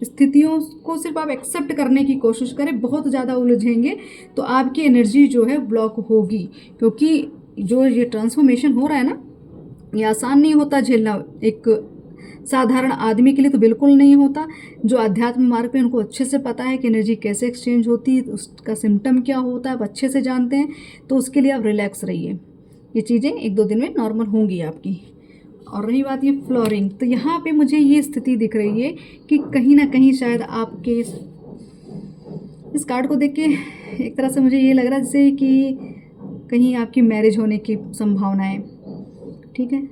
स्थितियों को सिर्फ आप एक्सेप्ट करने की कोशिश करें, बहुत ज़्यादा उलझेंगे तो आपकी एनर्जी जो है ब्लॉक होगी, क्योंकि जो ये ट्रांसफॉर्मेशन हो रहा है ना, ये आसान नहीं होता झेलना। एक साधारण आदमी के लिए तो बिल्कुल नहीं होता। जो अध्यात्म मार्ग पे उनको अच्छे से पता है कि एनर्जी कैसे एक्सचेंज होती है, उसका सिम्टम क्या होता है, आप अच्छे से जानते हैं। तो उसके लिए आप रिलैक्स रहिए, ये चीज़ें 1-2 दिन में नॉर्मल होंगी आपकी। और रही बात ये फ्लोरिंग, तो यहाँ पे मुझे ये स्थिति दिख रही है कि कहीं ना कहीं शायद आपके इस कार्ड को देख के एक तरह से मुझे ये लग रहा है जैसे कि कहीं आपकी मैरिज होने की संभावना है, ठीक है।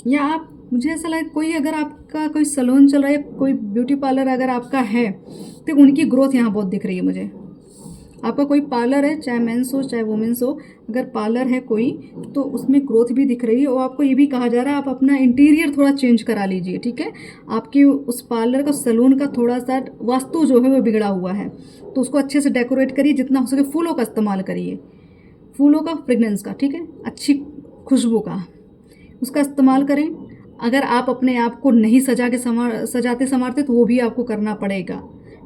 या आप, मुझे ऐसा लगा कोई, अगर आपका कोई सैलून चल रहा है, कोई ब्यूटी पार्लर अगर आपका है, तो उनकी ग्रोथ यहाँ बहुत दिख रही है मुझे। आपका कोई पार्लर है, चाहे मेंस हो चाहे वुमेंस हो, अगर पार्लर है कोई, तो उसमें ग्रोथ भी दिख रही है। और आपको ये भी कहा जा रहा है आप अपना इंटीरियर थोड़ा चेंज करा लीजिए, ठीक है। आपकी उस पार्लर का, सैलून का थोड़ा सा वास्तु जो है वो बिगड़ा हुआ है, तो उसको अच्छे से डेकोरेट करिए, जितना हो सके फूलों का इस्तेमाल करिए, फूलों का, फ्रेगनेंस का, ठीक है, अच्छी खुशबू का, उसका इस्तेमाल करें। अगर आप अपने आप को नहीं सजाते संवारते तो वो भी आपको करना पड़ेगा,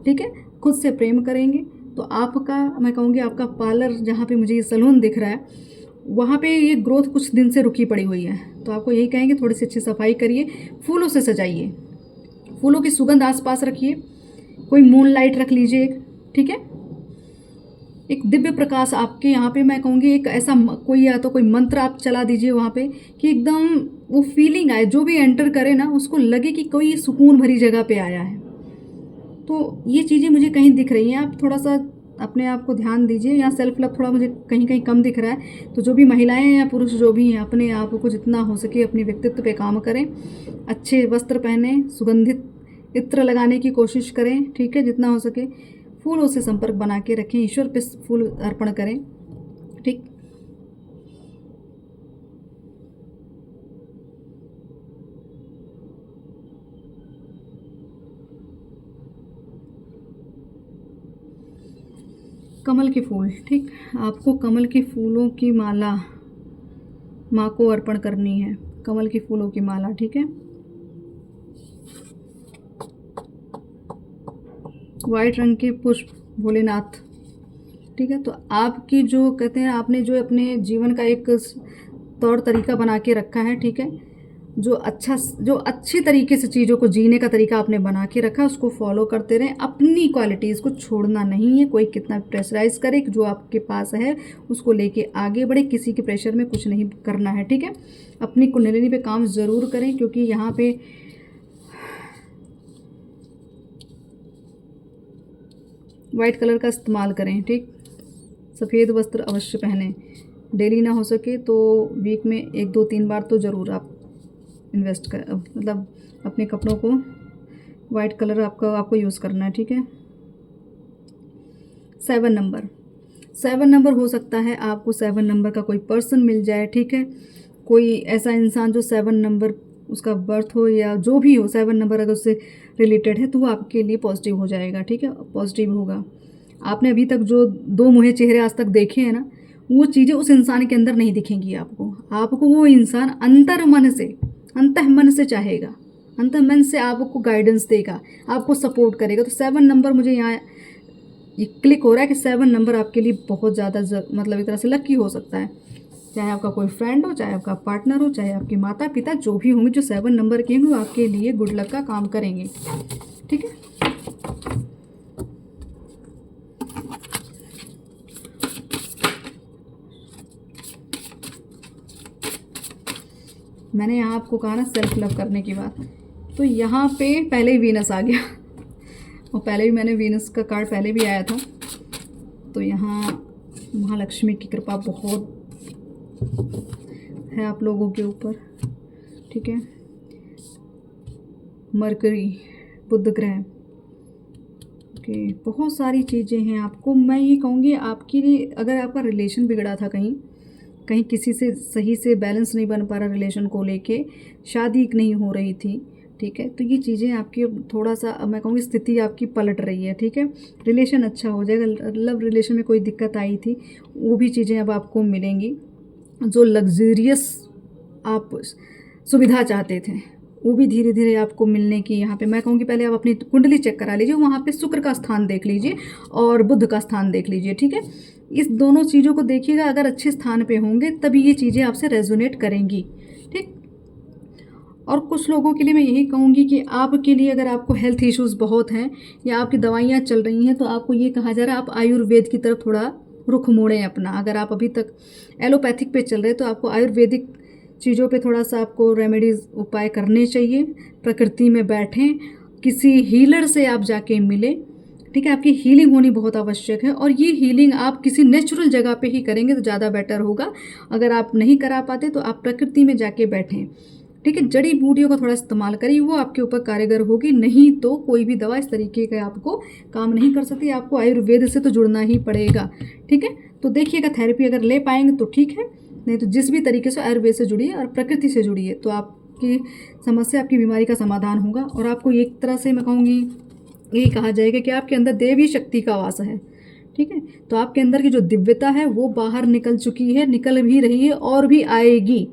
ठीक है। खुद से प्रेम करेंगे तो आपका, मैं कहूँगी आपका पार्लर, जहाँ पे मुझे ये सैलून दिख रहा है, वहाँ पे ये ग्रोथ कुछ दिन से रुकी पड़ी हुई है। तो आपको यही कहेंगे थोड़ी सी अच्छी सफाई करिए, फूलों से सजाइए, फूलों की सुगंध आसपास रखिए, कोई मून लाइट रख लीजिए एक, ठीक है। एक दिव्य प्रकाश आपके यहाँ पे, मैं कहूँगी एक ऐसा कोई या तो कोई मंत्र आप चला दीजिए वहाँ पे कि एकदम वो फीलिंग आए, जो भी एंटर करे ना उसको लगे कि कोई सुकून भरी जगह पे आया है। तो ये चीज़ें मुझे कहीं दिख रही हैं, आप थोड़ा सा अपने आप को ध्यान दीजिए। यहाँ सेल्फ लव थोड़ा मुझे कहीं कहीं कम दिख रहा है, तो जो भी महिलाएं हैं या पुरुष जो भी हैं, अपने आप को जितना हो सके अपने व्यक्तित्व पे काम करें, अच्छे वस्त्र पहने, सुगंधित इत्र लगाने की कोशिश करें, ठीक है, जितना हो सके। फूलों से संपर्क बना के रखें, ईश्वर पे फूल अर्पण करें, ठीक। कमल के फूल, ठीक, आपको कमल के फूलों की माला माँ को अर्पण करनी है, कमल के फूलों की माला, ठीक है। वाइट रंग के पुष्प भोलेनाथ, ठीक है। तो आपकी जो कहते हैं, आपने जो अपने जीवन का एक तौर तरीका बना के रखा है, ठीक है, जो अच्छी तरीके से चीज़ों को जीने का तरीका आपने बना के रखा, उसको फॉलो करते रहें। अपनी क्वालिटीज़ को छोड़ना नहीं है, कोई कितना प्रेशराइज करे, जो आपके पास है उसको लेके आगे बढ़े, किसी के प्रेशर में कुछ नहीं करना है, ठीक है। अपनी कुंडलिनी पे काम ज़रूर करें, क्योंकि यहाँ पे वाइट कलर का इस्तेमाल करें, ठीक। सफ़ेद वस्त्र अवश्य पहनें, डेली ना हो सके तो वीक में 1-2-3 बार तो ज़रूर आप इन्वेस्ट कर, मतलब अपने कपड़ों को वाइट कलर आपको यूज़ करना है, ठीक है। 7 नंबर हो सकता है आपको 7 नंबर का कोई पर्सन मिल जाए, ठीक है। कोई ऐसा इंसान जो 7 नंबर उसका बर्थ हो या जो भी हो, 7 नंबर अगर उससे रिलेटेड है तो वो आपके लिए पॉजिटिव हो जाएगा, ठीक है, पॉजिटिव होगा। आपने अभी तक जो 2 मुहे चेहरे आज तक देखे हैं ना, वो चीज़ें उस इंसान के अंदर नहीं दिखेंगी आपको वो इंसान अंतः मन से चाहेगा, अंतः मन से आपको गाइडेंस देगा, आपको सपोर्ट करेगा। तो 7 नंबर मुझे यहाँ ये क्लिक हो रहा है कि 7 नंबर आपके लिए बहुत ज़्यादा मतलब एक तरह से लकी हो सकता है, चाहे आपका कोई फ्रेंड हो, चाहे आपका पार्टनर हो, चाहे आपके माता पिता, जो भी होंगे जो 7 नंबर के होंगे वो आपके लिए गुड लक का काम करेंगे, ठीक है। मैंने यहाँ आपको कहा ना सेल्फ लव करने की बात, तो यहाँ पे पहले ही वीनस आ गया और पहले भी मैंने वीनस का कार्ड पहले भी आया था। तो यहाँ महालक्ष्मी की कृपा बहुत है आप लोगों के ऊपर, ठीक है। मरकरी, बुध ग्रह, ओके, बहुत सारी चीज़ें हैं। आपको मैं ये कहूँगी, आपके लिए अगर आपका रिलेशन बिगड़ा था, कहीं किसी से सही से बैलेंस नहीं बन पा रहा, रिलेशन को लेके शादी नहीं हो रही थी, ठीक है, तो ये चीज़ें आपकी थोड़ा सा मैं कहूँगी स्थिति आपकी पलट रही है, ठीक है। रिलेशन अच्छा हो जाएगा, लव रिलेशन में कोई दिक्कत आई थी वो भी चीज़ें अब आपको मिलेंगी। जो लग्जरियस आप सुविधा चाहते थे वो भी धीरे धीरे आपको मिलने की, यहाँ पे मैं कहूँगी पहले आप अपनी कुंडली चेक करा लीजिए, वहाँ पे शुक्र का स्थान देख लीजिए और बुध का स्थान देख लीजिए, ठीक है। इस दोनों चीज़ों को देखिएगा, अगर अच्छे स्थान पे होंगे तभी ये चीज़ें आपसे रेजोनेट करेंगी, ठीक। और कुछ लोगों के लिए मैं यही कहूँगी कि आपके लिए अगर आपको हेल्थ इश्यूज़ बहुत हैं या आपकी दवाइयाँ चल रही हैं, तो आपको ये कहा जा रहा है आप आयुर्वेद की तरफ थोड़ा रुख मोड़ें अपना। अगर आप अभी तक एलोपैथिक पे चल रहे तो आपको आयुर्वेदिक चीज़ों पे थोड़ा सा आपको रेमेडीज़ उपाय करने चाहिए। प्रकृति में बैठें, किसी हीलर से आप जाके मिलें, ठीक है। आपकी हीलिंग होनी बहुत आवश्यक है और ये हीलिंग आप किसी नेचुरल जगह पे ही करेंगे तो ज़्यादा बेटर होगा। अगर आप नहीं करा पाते तो आप प्रकृति में जाके बैठें, ठीक है। जड़ी बूटियों का थोड़ा इस्तेमाल करिए, वो आपके ऊपर कारगर होगी, नहीं तो कोई भी दवा इस तरीके का आपको काम नहीं कर सकती। आपको आयुर्वेद से तो जुड़ना ही पड़ेगा, ठीक है। तो देखिएगा, थेरेपी अगर ले पाएंगे तो ठीक है, नहीं तो जिस भी तरीके से आयुर्वेद से जुड़िए और प्रकृति से जुड़िए तो आपकी समस्या, आपकी बीमारी का समाधान होगा। और आपको एक तरह से मैं कहूँगी यही कहा जाएगा कि आपके अंदर देवी शक्ति का वास है, ठीक है। तो आपके अंदर की जो दिव्यता है वो बाहर निकल चुकी है, निकल भी रही है और भी आएगी।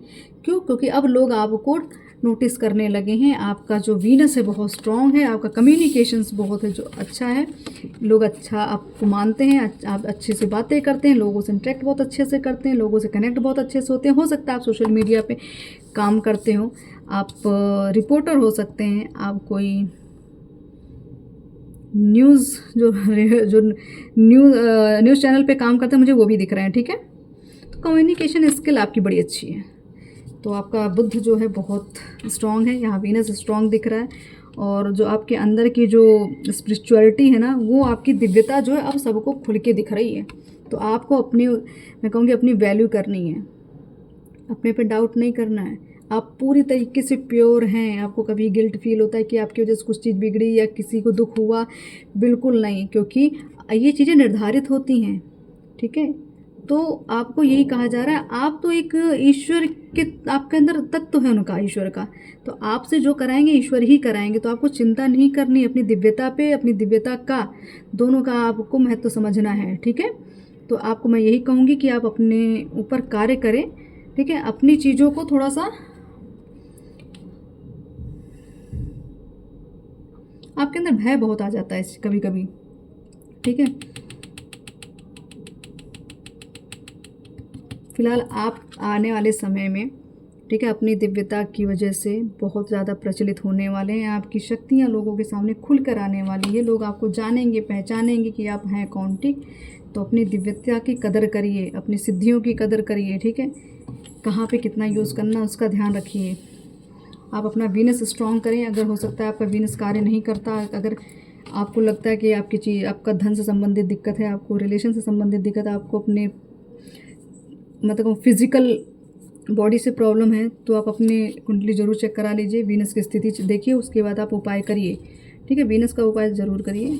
क्यों? क्योंकि अब लोग आपको नोटिस करने लगे हैं। आपका जो वीनस है बहुत स्ट्रॉन्ग है, आपका कम्युनिकेशंस बहुत है जो अच्छा है, लोग अच्छा आपको मानते हैं, आप अच्छे से बातें करते हैं, लोगों से इंटरेक्ट बहुत अच्छे से करते हैं, लोगों से कनेक्ट बहुत अच्छे से होते हैं। हो सकता है आप सोशल मीडिया पे काम करते हो, आप रिपोर्टर हो सकते हैं, आप कोई न्यूज़ जो न्यूज़ चैनल पे काम करते हैं मुझे वो भी दिख रहे हैं, ठीक है। तो कम्युनिकेशन स्किल आपकी बड़ी अच्छी है। तो आपका बुद्ध जो है बहुत स्ट्रॉन्ग है, यहाँ वीनस स्ट्रॉन्ग दिख रहा है। और जो आपके अंदर की जो स्पिरिचुअलिटी है ना, वो आपकी दिव्यता जो है अब सबको खुल के दिख रही है। तो आपको अपनी, मैं कहूँगी, अपनी वैल्यू करनी है, अपने पे डाउट नहीं करना है। आप पूरी तरीके से प्योर हैं। आपको कभी गिल्ट फील होता है कि आपकी वजह से कुछ चीज़ बिगड़ी या किसी को दुख हुआ? बिल्कुल नहीं, क्योंकि ये चीज़ें निर्धारित होती हैं, ठीक है। तो आपको यही कहा जा रहा है, आप तो एक ईश्वर के, आपके अंदर तत्व है उनका, ईश्वर का। तो आपसे जो कराएंगे ईश्वर ही कराएंगे। तो आपको चिंता नहीं करनी, अपनी दिव्यता पे, अपनी दिव्यता का, दोनों का आपको महत्व समझना है, ठीक है। तो आपको मैं यही कहूँगी कि आप अपने ऊपर कार्य करें, ठीक है। अपनी चीज़ों को थोड़ा सा, आपके अंदर भय बहुत आ जाता है कभी कभी, ठीक है। फिलहाल आप आने वाले समय में, ठीक है, अपनी दिव्यता की वजह से बहुत ज़्यादा प्रचलित होने वाले हैं। आपकी शक्तियाँ लोगों के सामने खुल कर आने वाली है। लोग आपको जानेंगे, पहचानेंगे कि आप हैं कौन, ठीक। तो अपनी दिव्यता की कदर करिए, अपनी सिद्धियों की कदर करिए, ठीक है। कहाँ पे कितना यूज़ करना उसका ध्यान रखिए। आप अपना वीनस स्ट्रॉन्ग करें। अगर हो सकता है आपका वीनस कार्य नहीं करता, अगर आपको लगता है कि आपकी चीज़, आपका धन से संबंधित दिक्कत है, आपको रिलेशन से संबंधित दिक्कत है, आपको अपने मतलब फिज़िकल बॉडी से प्रॉब्लम है, तो आप अपनी कुंडली ज़रूर चेक करा लीजिए, वीनस की स्थिति देखिए, उसके बाद आप उपाय करिए, ठीक है। वीनस का उपाय ज़रूर करिए।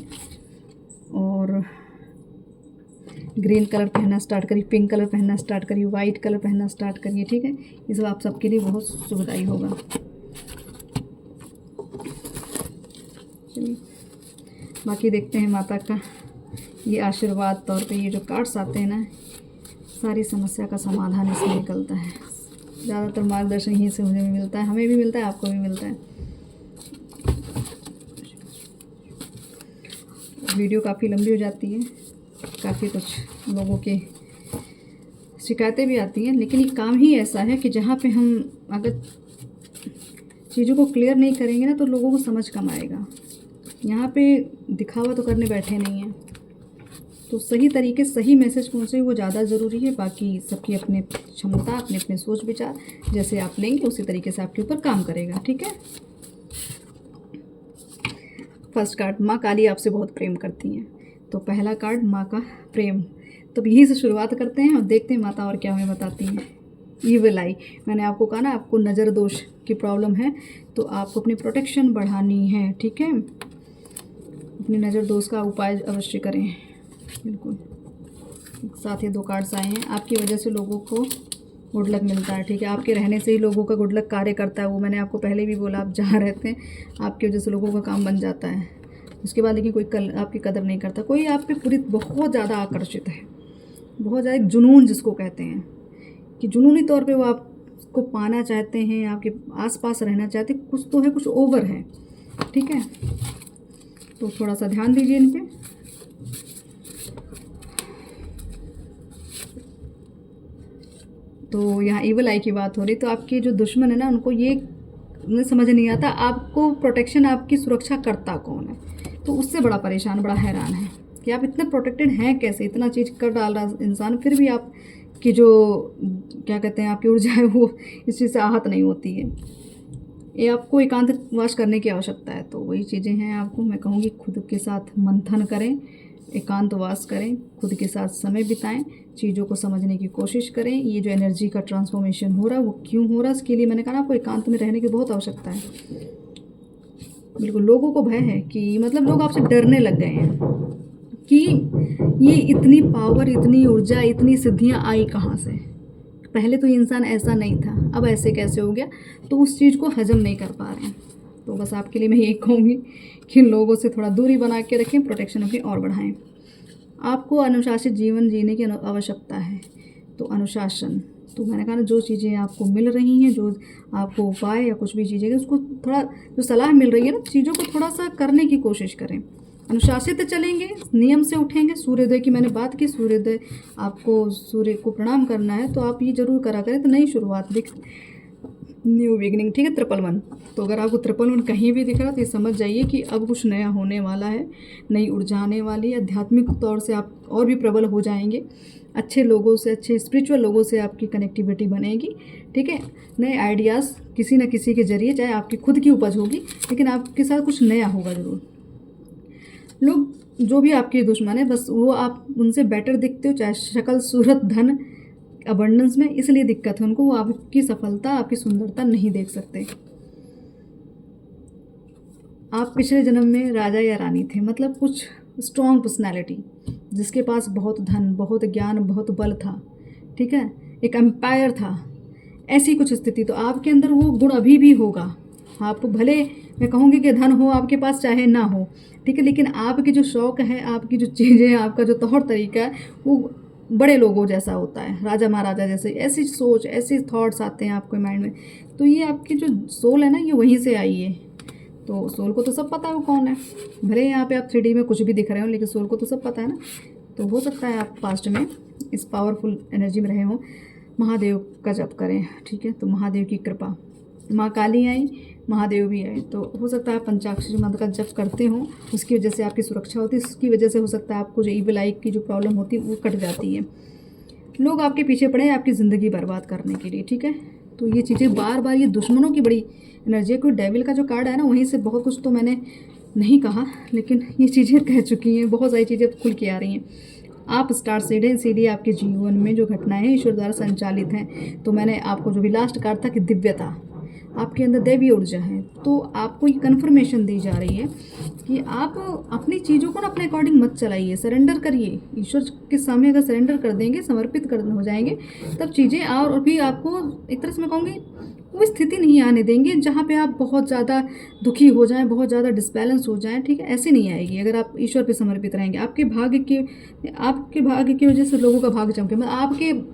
और ग्रीन कलर पहनना स्टार्ट करिए, पिंक कलर पहनना स्टार्ट करिए, वाइट कलर पहनना स्टार्ट करिए, ठीक है। ये सब आप सबके लिए बहुत सुखदायी होगा। चलिए, बाकी देखते हैं माता का ये आशीर्वाद तौर पे। ये जो कार्ड्स आते हैं ना, सारी समस्या का समाधान इसमें निकलता है। ज़्यादातर मार्गदर्शन यहीं से मुझे भी मिलता है, हमें भी मिलता है, आपको भी मिलता है। वीडियो काफ़ी लंबी हो जाती है, काफ़ी कुछ लोगों के शिकायतें भी आती हैं, लेकिन ये काम ही ऐसा है कि जहाँ पे हम अगर चीज़ों को क्लियर नहीं करेंगे ना, तो लोगों को समझ कम आएगा। यहाँ पे दिखावा तो करने बैठे नहीं हैं, तो सही तरीके से सही मैसेज पहुँचे वो ज़्यादा ज़रूरी है। बाकी सबकी अपनी क्षमता, अपने अपने सोच विचार, जैसे आप लेंगे उसी तरीके से आपके ऊपर काम करेगा, ठीक है। फर्स्ट कार्ड, माँ काली आपसे बहुत प्रेम करती हैं। तो पहला कार्ड माँ का प्रेम। तो यहीं से शुरुआत करते हैं और देखते हैं माता और क्या हमें बताती हैं। ईविल आई, मैंने आपको कहा ना, आपको नज़र दोष की प्रॉब्लम है, तो आपको अपनी प्रोटेक्शन बढ़ानी है, ठीक है। अपनी नज़र दोष का उपाय अवश्य करें, बिल्कुल। साथ ही 2 कार्ड्स आए हैं, आपकी वजह से लोगों को गुड लक मिलता है, ठीक है। आपके रहने से ही लोगों का गुड लक कार्य करता है। वो मैंने आपको पहले भी बोला, आप जहाँ रहते हैं आपकी वजह से लोगों का काम बन जाता है। उसके बाद लेकिन कोई आपकी कदर नहीं करता। कोई आप पे पूरी बहुत ज़्यादा आकर्षित है, बहुत ज़्यादा, एक जुनून जिसको कहते हैं, कि जुनूनी तौर पे वो आपको पाना चाहते हैं, आपके आसपास रहना चाहते हैं। कुछ तो है, कुछ ओवर है, ठीक है। तो थोड़ा सा ध्यान दीजिए इन पर। तो यहाँ ईवल आई की बात हो रही, तो आपके जो दुश्मन है ना, उनको ये समझ नहीं आता आपको प्रोटेक्शन, आपकी सुरक्षा करता कौन है। तो उससे बड़ा परेशान, बड़ा हैरान है कि आप इतने प्रोटेक्टेड हैं कैसे। इतना चीज़ कर डाल रहा इंसान, फिर भी आपकी जो क्या कहते हैं, आपकी ऊर्जा है, वो इस चीज़ से आहत नहीं होती है। ये आपको एकांतवास करने की आवश्यकता है। तो वही चीज़ें हैं, आपको मैं कहूँगी खुद के साथ मंथन करें, एकांतवास करें, खुद के साथ समय बिताएं, चीज़ों को समझने की कोशिश करें। ये जो एनर्जी का ट्रांसफॉर्मेशन हो रहा है वो क्यों हो रहा है, इसके लिए मैंने कहा आपको एकांत में रहने की बहुत आवश्यकता है। बिल्कुल, लोगों को भय है कि मतलब लोग आपसे डरने लग गए हैं कि ये इतनी पावर, इतनी ऊर्जा, इतनी सिद्धियाँ आई कहाँ से। पहले तो ये इंसान ऐसा नहीं था, अब ऐसे कैसे हो गया। तो उस चीज़ को हजम नहीं कर पा रहे हैं। तो बस आपके लिए मैं यही कहूँगी कि लोगों से थोड़ा दूरी बना के रखें, प्रोटेक्शन अपनी और बढ़ाएं। आपको अनुशासित जीवन जीने की आवश्यकता है। तो अनुशासन, तो मैंने कहा ना, जो चीज़ें आपको मिल रही हैं, जो आपको उपाय या कुछ भी चीज़ें, उसको थोड़ा, जो सलाह मिल रही है ना, चीज़ों को थोड़ा सा करने की कोशिश करें। अनुशासित चलेंगे, नियम से उठेंगे। सूर्योदय की मैंने बात की, सूर्योदय आपको सूर्य को प्रणाम करना है, तो आप ये ज़रूर करा करें। तो नई शुरुआत न्यू बिगनिंग, ठीक है, 111। तो अगर आपको 111 कहीं भी दिख रहा है तो ये समझ जाइए कि अब कुछ नया होने वाला है, नई ऊर्जा आने वाली है, आध्यात्मिक तौर से आप और भी प्रबल हो जाएंगे, अच्छे लोगों से, अच्छे स्पिरिचुअल लोगों से आपकी कनेक्टिविटी बनेगी, ठीक है। नए आइडियाज़ किसी न किसी के ज़रिए, चाहे आपकी खुद की उपज होगी, लेकिन आपके साथ कुछ नया होगा ज़रूर। लोग जो भी आपके दुश्मन है, बस वो आप उनसे बेटर दिखते हो, चाहे शक्ल, सूरत, धन, अबंडेंस में, इसलिए दिक्कत है उनको। वो आपकी सफलता, आपकी सुंदरता नहीं देख सकते। आप पिछले जन्म में राजा या रानी थे, मतलब कुछ स्ट्रॉन्ग पर्सनैलिटी, जिसके पास बहुत धन, बहुत ज्ञान, बहुत बल था, ठीक है, एक एम्पायर था, ऐसी कुछ स्थिति। तो आपके अंदर वो गुण अभी भी होगा। आप भले, मैं कहूँगी कि धन हो आपके पास चाहे ना हो, ठीक है, लेकिन आपके जो शौक़ है, आपकी जो चीज़ें हैं, आपका जो तौर तरीका है, वो बड़े लोगों जैसा होता है, राजा महाराजा जैसे। ऐसी सोच, ऐसे थॉट्स आते हैं आपके माइंड में। तो ये आपकी जो सोल है ना, ये वहीं से आई है। तो सोल को तो सब पता है वो कौन है। भले यहाँ पे आप 3D में कुछ भी दिख रहे हो, लेकिन सोल को तो सब पता है ना। तो हो सकता है आप पास्ट में इस पावरफुल एनर्जी में रहे हो। महादेव का जप करें, ठीक है। तो महादेव की कृपा, माँ काली आई, महादेव भी आए, तो हो सकता है आप पंचाक्षरी मंत्र का जप करते हो, उसकी वजह से आपकी सुरक्षा होती है। उसकी वजह से हो सकता है आपको जो ईविल आई की जो प्रॉब्लम होती है वो कट जाती है। लोग आपके पीछे पड़े हैं आपकी ज़िंदगी बर्बाद करने के लिए, ठीक है। तो ये चीज़ें बार बार, ये दुश्मनों की बड़ी एनर्जी है। कोई डेविल का जो कार्ड है ना, वहीं से बहुत कुछ तो मैंने नहीं कहा, लेकिन ये चीज़ें कह चुकी हैं, बहुत सारी चीज़ें खुल के आ रही हैं। आप स्टार सीड हैं, इसीलिए आपके जीवन में जो घटनाएं हैं ईश्वर द्वारा संचालित हैं। तो मैंने आपको जो भी लास्ट कार्ड था कि दिव्यता, आपके अंदर दैवीय ऊर्जा है। तो आपको ये कन्फर्मेशन दी जा रही है कि आप अपनी चीज़ों को ना अपने अकॉर्डिंग मत चलाइए, सरेंडर करिए। ईश्वर के सामने अगर सरेंडर कर देंगे, समर्पित कर हो जाएंगे, तब चीज़ें और भी आपको एक तरह से मैं कहूँगी वो स्थिति नहीं आने देंगे जहाँ पे आप बहुत ज़्यादा दुखी हो जाएं, बहुत ज़्यादा डिसबैलेंस हो जाएं, ठीक है। ऐसे नहीं आएगी अगर आप ईश्वर पे समर्पित रहेंगे। आपके भाग्य की वजह से लोगों का भाग्य चमके, मतलब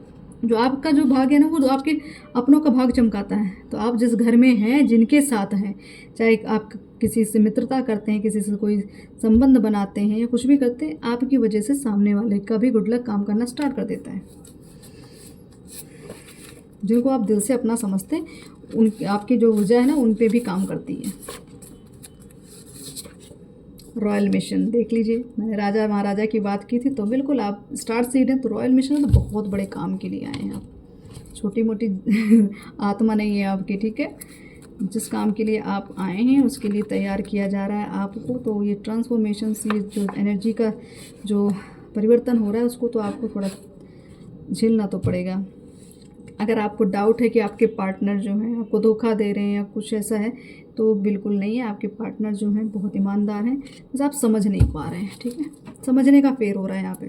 आपका जो भाग्य है ना, वो आपके अपनों का भाग्य चमकाता है। तो आप जिस घर में हैं, जिनके साथ हैं, चाहे आप किसी से मित्रता करते हैं, किसी से कोई संबंध बनाते हैं या कुछ भी करते हैं, आपकी वजह से सामने वाले का भी गुड लक काम करना स्टार्ट कर देता है। जिनको आप दिल से अपना समझते हैं, उन आपकी जो ऊर्जा है ना, उन पे भी काम करती है। रॉयल मिशन देख लीजिए, मैंने राजा महाराजा की बात की थी, तो बिल्कुल आप स्टार सीड हैं, तो रॉयल मिशन है, तो बहुत बड़े काम के लिए आए हैं आप। छोटी मोटी आत्मा नहीं है आपकी, ठीक है। जिस काम के लिए आप आए हैं उसके लिए तैयार किया जा रहा है आपको। तो ये ट्रांसफॉर्मेशन, ये जो एनर्जी का जो परिवर्तन हो रहा है, उसको तो आपको थोड़ा झेलना तो पड़ेगा। अगर आपको डाउट है कि आपके पार्टनर जो हैं आपको धोखा दे रहे हैं या कुछ ऐसा है, तो बिल्कुल नहीं है। आपके पार्टनर जो हैं बहुत ईमानदार हैं, बस आप समझ नहीं पा रहे हैं, ठीक है। समझने का फेर हो रहा है यहाँ पे।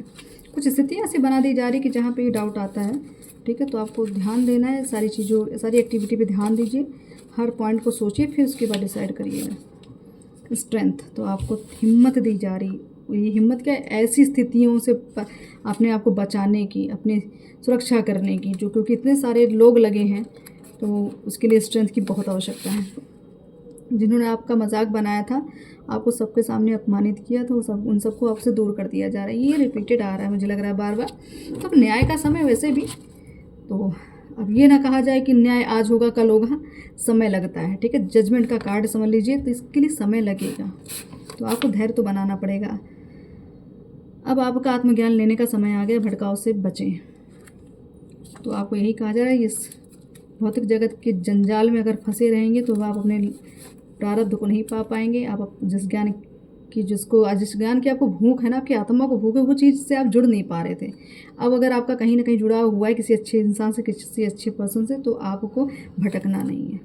कुछ स्थितियाँ ऐसी बना दी जा रही कि जहाँ पे ये डाउट आता है, ठीक है। तो आपको ध्यान देना है, सारी चीज़ों, सारी एक्टिविटी पे ध्यान दीजिए, हर पॉइंट को सोचिए, फिर उसके बाद डिसाइड करिएगा। स्ट्रेंथ, तो आपको हिम्मत दी जा रही। ये हिम्मत क्या है, ऐसी स्थितियों से अपने आप को बचाने की, अपनी सुरक्षा करने की, जो क्योंकि इतने सारे लोग लगे हैं, तो उसके लिए स्ट्रेंथ की बहुत आवश्यकता है। जिन्होंने आपका मजाक बनाया था, आपको सबके सामने अपमानित किया, तो उन सबको आपसे दूर कर दिया जा रहा है। ये रिपीटेड आ रहा है, मुझे लग रहा है बार बार। तो अब न्याय का समय वैसे भी, तो अब ये ना कहा जाए कि न्याय आज होगा कल होगा, समय लगता है, ठीक है। जजमेंट का कार्ड समझ लीजिए, तो इसके लिए समय लगेगा, तो आपको धैर्य तो बनाना पड़ेगा। अब आपका आत्मज्ञान लेने का समय आ गया, भड़काव से बचें। तो आपको यही कहा जा रहा है, इस भौतिक जगत के जंजाल में अगर फंसे रहेंगे तो आप अपने प्रारब्ध को नहीं पा पाएंगे। आप जिस ज्ञान की आपको भूख है ना, आपकी आत्मा को भूख है, वो चीज़ से आप जुड़ नहीं पा रहे थे। अब अगर आपका कहीं ना कहीं जुड़ाव हुआ है किसी अच्छे इंसान से, किसी अच्छे पर्सन से, तो आपको भटकना नहीं है।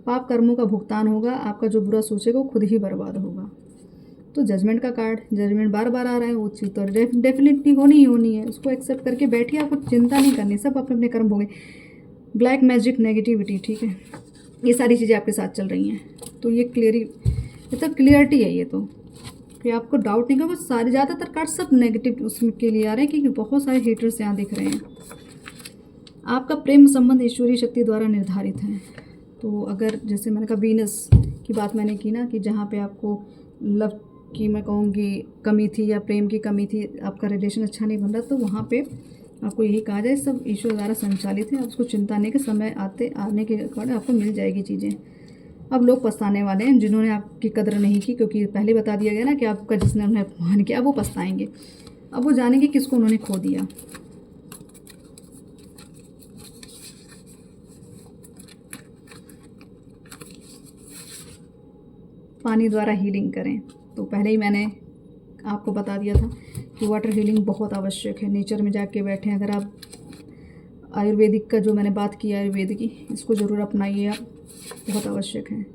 पाप कर्मों का भुगतान होगा, आपका जो बुरा सोचेगा वो खुद ही बर्बाद होगा। तो जजमेंट का कार्ड, जजमेंट बार बार आ रहा है, वो चीज़ तो डेफिनेटली होनी ही होनी है। उसको एक्सेप्ट करके बैठिए, आपको चिंता नहीं करनी, सब अपने अपने कर्म हो गए। ब्लैक मैजिक, नेगेटिविटी, ठीक है, ये सारी चीज़ें आपके साथ चल रही हैं। तो ये तो क्लियरिटी है, ये तो कि आपको डाउट नहीं होगा। सारे ज़्यादातर कार्ड सब नेगेटिव उसमें के लिए आ रहे हैं, क्योंकि बहुत सारे हेटर्स यहाँ दिख रहे हैं। आपका प्रेम संबंध ईश्वरीय शक्ति द्वारा निर्धारित है। तो अगर जैसे मैंने कहा वीनस की बात मैंने की ना, कि जहाँ पे आपको लव की, मैं कहूँगी, कमी थी या प्रेम की कमी थी, आपका रिलेशन अच्छा नहीं बन रहा, तो वहाँ पे आपको यही कहा जाए, सब ईश्वर द्वारा संचालित है। आप उसको चिंता नहीं कि समय आने के अकॉर्डिंग आपको मिल जाएगी चीज़ें। अब लोग पछताने वाले हैं जिन्होंने आपकी कदर नहीं की, क्योंकि पहले बता दिया गया ना कि आपका जिसने उन्हें अपमान किया वो पछताएंगे। अब वो जानेंगे किसको उन्होंने खो दिया। पानी द्वारा हीलिंग करें, तो पहले ही मैंने आपको बता दिया था कि वाटर हीलिंग बहुत आवश्यक है। नेचर में जाके बैठें। अगर आप आयुर्वेदिक का जो मैंने बात की आयुर्वेद की, इसको ज़रूर अपनाइए आप, बहुत आवश्यक है।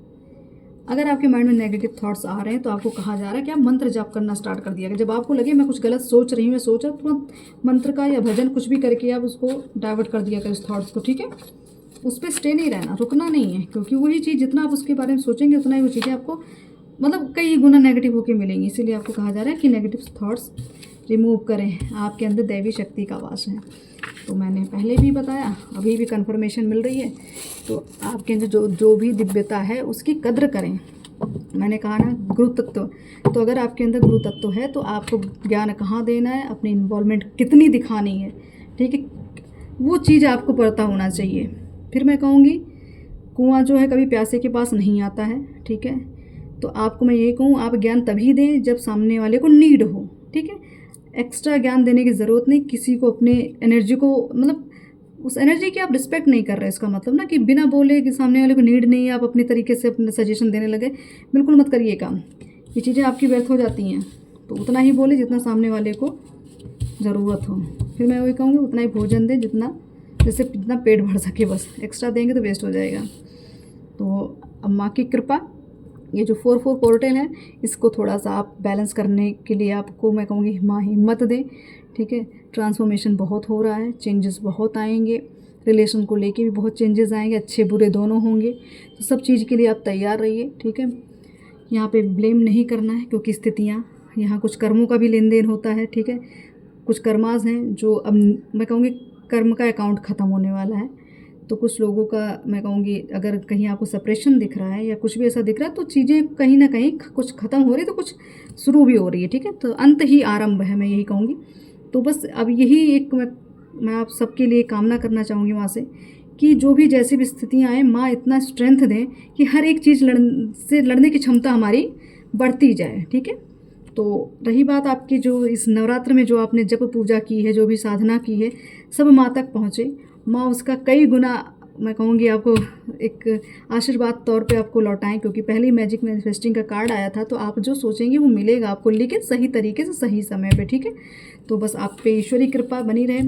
अगर आपके माइंड में नेगेटिव थॉट्स आ रहे हैं तो आपको कहा जा रहा है कि आप मंत्र जाप करना स्टार्ट कर दिया। जब आपको लगे मैं कुछ गलत सोच रही हूँ, मैं सोच रहा, तुरंत मंत्र का या भजन कुछ भी करके आप उसको डाइवर्ट कर दिया कर, उस थॉट्स को, ठीक है। उस पर स्टे नहीं रहना, रुकना नहीं है, क्योंकि वही चीज़ जितना आप उसके बारे में सोचेंगे उतना ही वो चीज़ें आपको मतलब कई गुना नेगेटिव होकर मिलेंगी। इसीलिए आपको कहा जा रहा है कि नेगेटिव थॉट्स रिमूव करें। आपके अंदर दैवी शक्ति का वास है। तो मैंने पहले भी बताया, अभी भी कंफर्मेशन मिल रही है। तो आपके अंदर जो भी दिव्यता है उसकी कद्र करें। मैंने कहा ना गुरु तत्व, तो अगर आपके अंदर गुरु तत्व है तो आपको ज्ञान कहाँ देना है, अपनी इन्वॉल्वमेंट कितनी दिखानी है, ठीक है, वो चीज़ आपको पता होना चाहिए। फिर मैं कहूँगी कुआं जो है कभी प्यासे के पास नहीं आता है, ठीक है। तो आपको मैं ये कहूँ, आप ज्ञान तभी दें जब सामने वाले को नीड हो, ठीक है। एक्स्ट्रा ज्ञान देने की ज़रूरत नहीं। किसी को अपने एनर्जी को मतलब उस एनर्जी की आप रिस्पेक्ट नहीं कर रहे, इसका मतलब ना कि बिना बोले कि सामने वाले को नीड नहीं है आप अपनी तरीके से अपने सजेशन देने लगे, बिल्कुल मत करिए काम। ये चीज़ें आपकी व्यर्थ हो जाती हैं। तो उतना ही बोले जितना सामने वाले को ज़रूरत हो। फिर मैं वही कहूँगी उतना ही भोजन दें जितना जैसे जितना पेट भर सके, बस एक्स्ट्रा देंगे तो वेस्ट हो जाएगा। तो अब माँ की कृपा, ये जो 4-4 पोर्टल है इसको थोड़ा सा आप बैलेंस करने के लिए आपको मैं कहूँगी माँ हिम्मत दें, ठीक है। ट्रांसफॉर्मेशन बहुत हो रहा है, चेंजेस बहुत आएंगे, रिलेशन को लेके भी बहुत चेंजेस आएंगे, अच्छे बुरे दोनों होंगे। तो सब चीज़ के लिए आप तैयार रहिए, ठीक है। यहाँ पे ब्लेम नहीं करना है, क्योंकि स्थितियाँ, यहाँ कुछ कर्मों का भी लेन देन होता है, ठीक है। कुछ कर्मास हैं जो अब मैं कहूँगी कर्म का अकाउंट ख़त्म होने वाला है। तो कुछ लोगों का मैं कहूँगी अगर कहीं आपको सेपरेशन दिख रहा है या कुछ भी ऐसा दिख रहा है तो चीज़ें कहीं ना कहीं कुछ ख़त्म हो रही है तो कुछ शुरू भी हो रही है, ठीक है। तो अंत ही आरंभ है, मैं यही कहूँगी। तो बस अब यही एक मैं आप सबके लिए कामना करना चाहूँगी माँ से कि जो भी जैसी भी स्थितियाँ आएँ, माँ इतना स्ट्रेंथ दें कि हर एक चीज़ से लड़ने की क्षमता हमारी बढ़ती जाए, ठीक है। तो रही बात आपकी जो इस नवरात्र में जो आपने जप पूजा की है, जो भी साधना की है, सब माँ तक पहुँचे। माँ उसका कई गुना मैं कहूँगी आपको एक आशीर्वाद तौर पे आपको लौटाएं, क्योंकि पहले ही मैजिक मैनिफेस्टिंग का कार्ड आया था। तो आप जो सोचेंगे वो मिलेगा आपको, लेकिन सही तरीके से सही समय पे, ठीक है। तो बस आप पे ईश्वरी कृपा बनी रहे,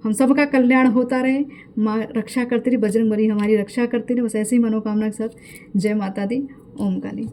हम सबका कल्याण होता रहे, माँ रक्षा करती रही, बजरंगबली हमारी रक्षा करती रही। बस ऐसी ही मनोकामना के साथ जय माता दी, ओम काली।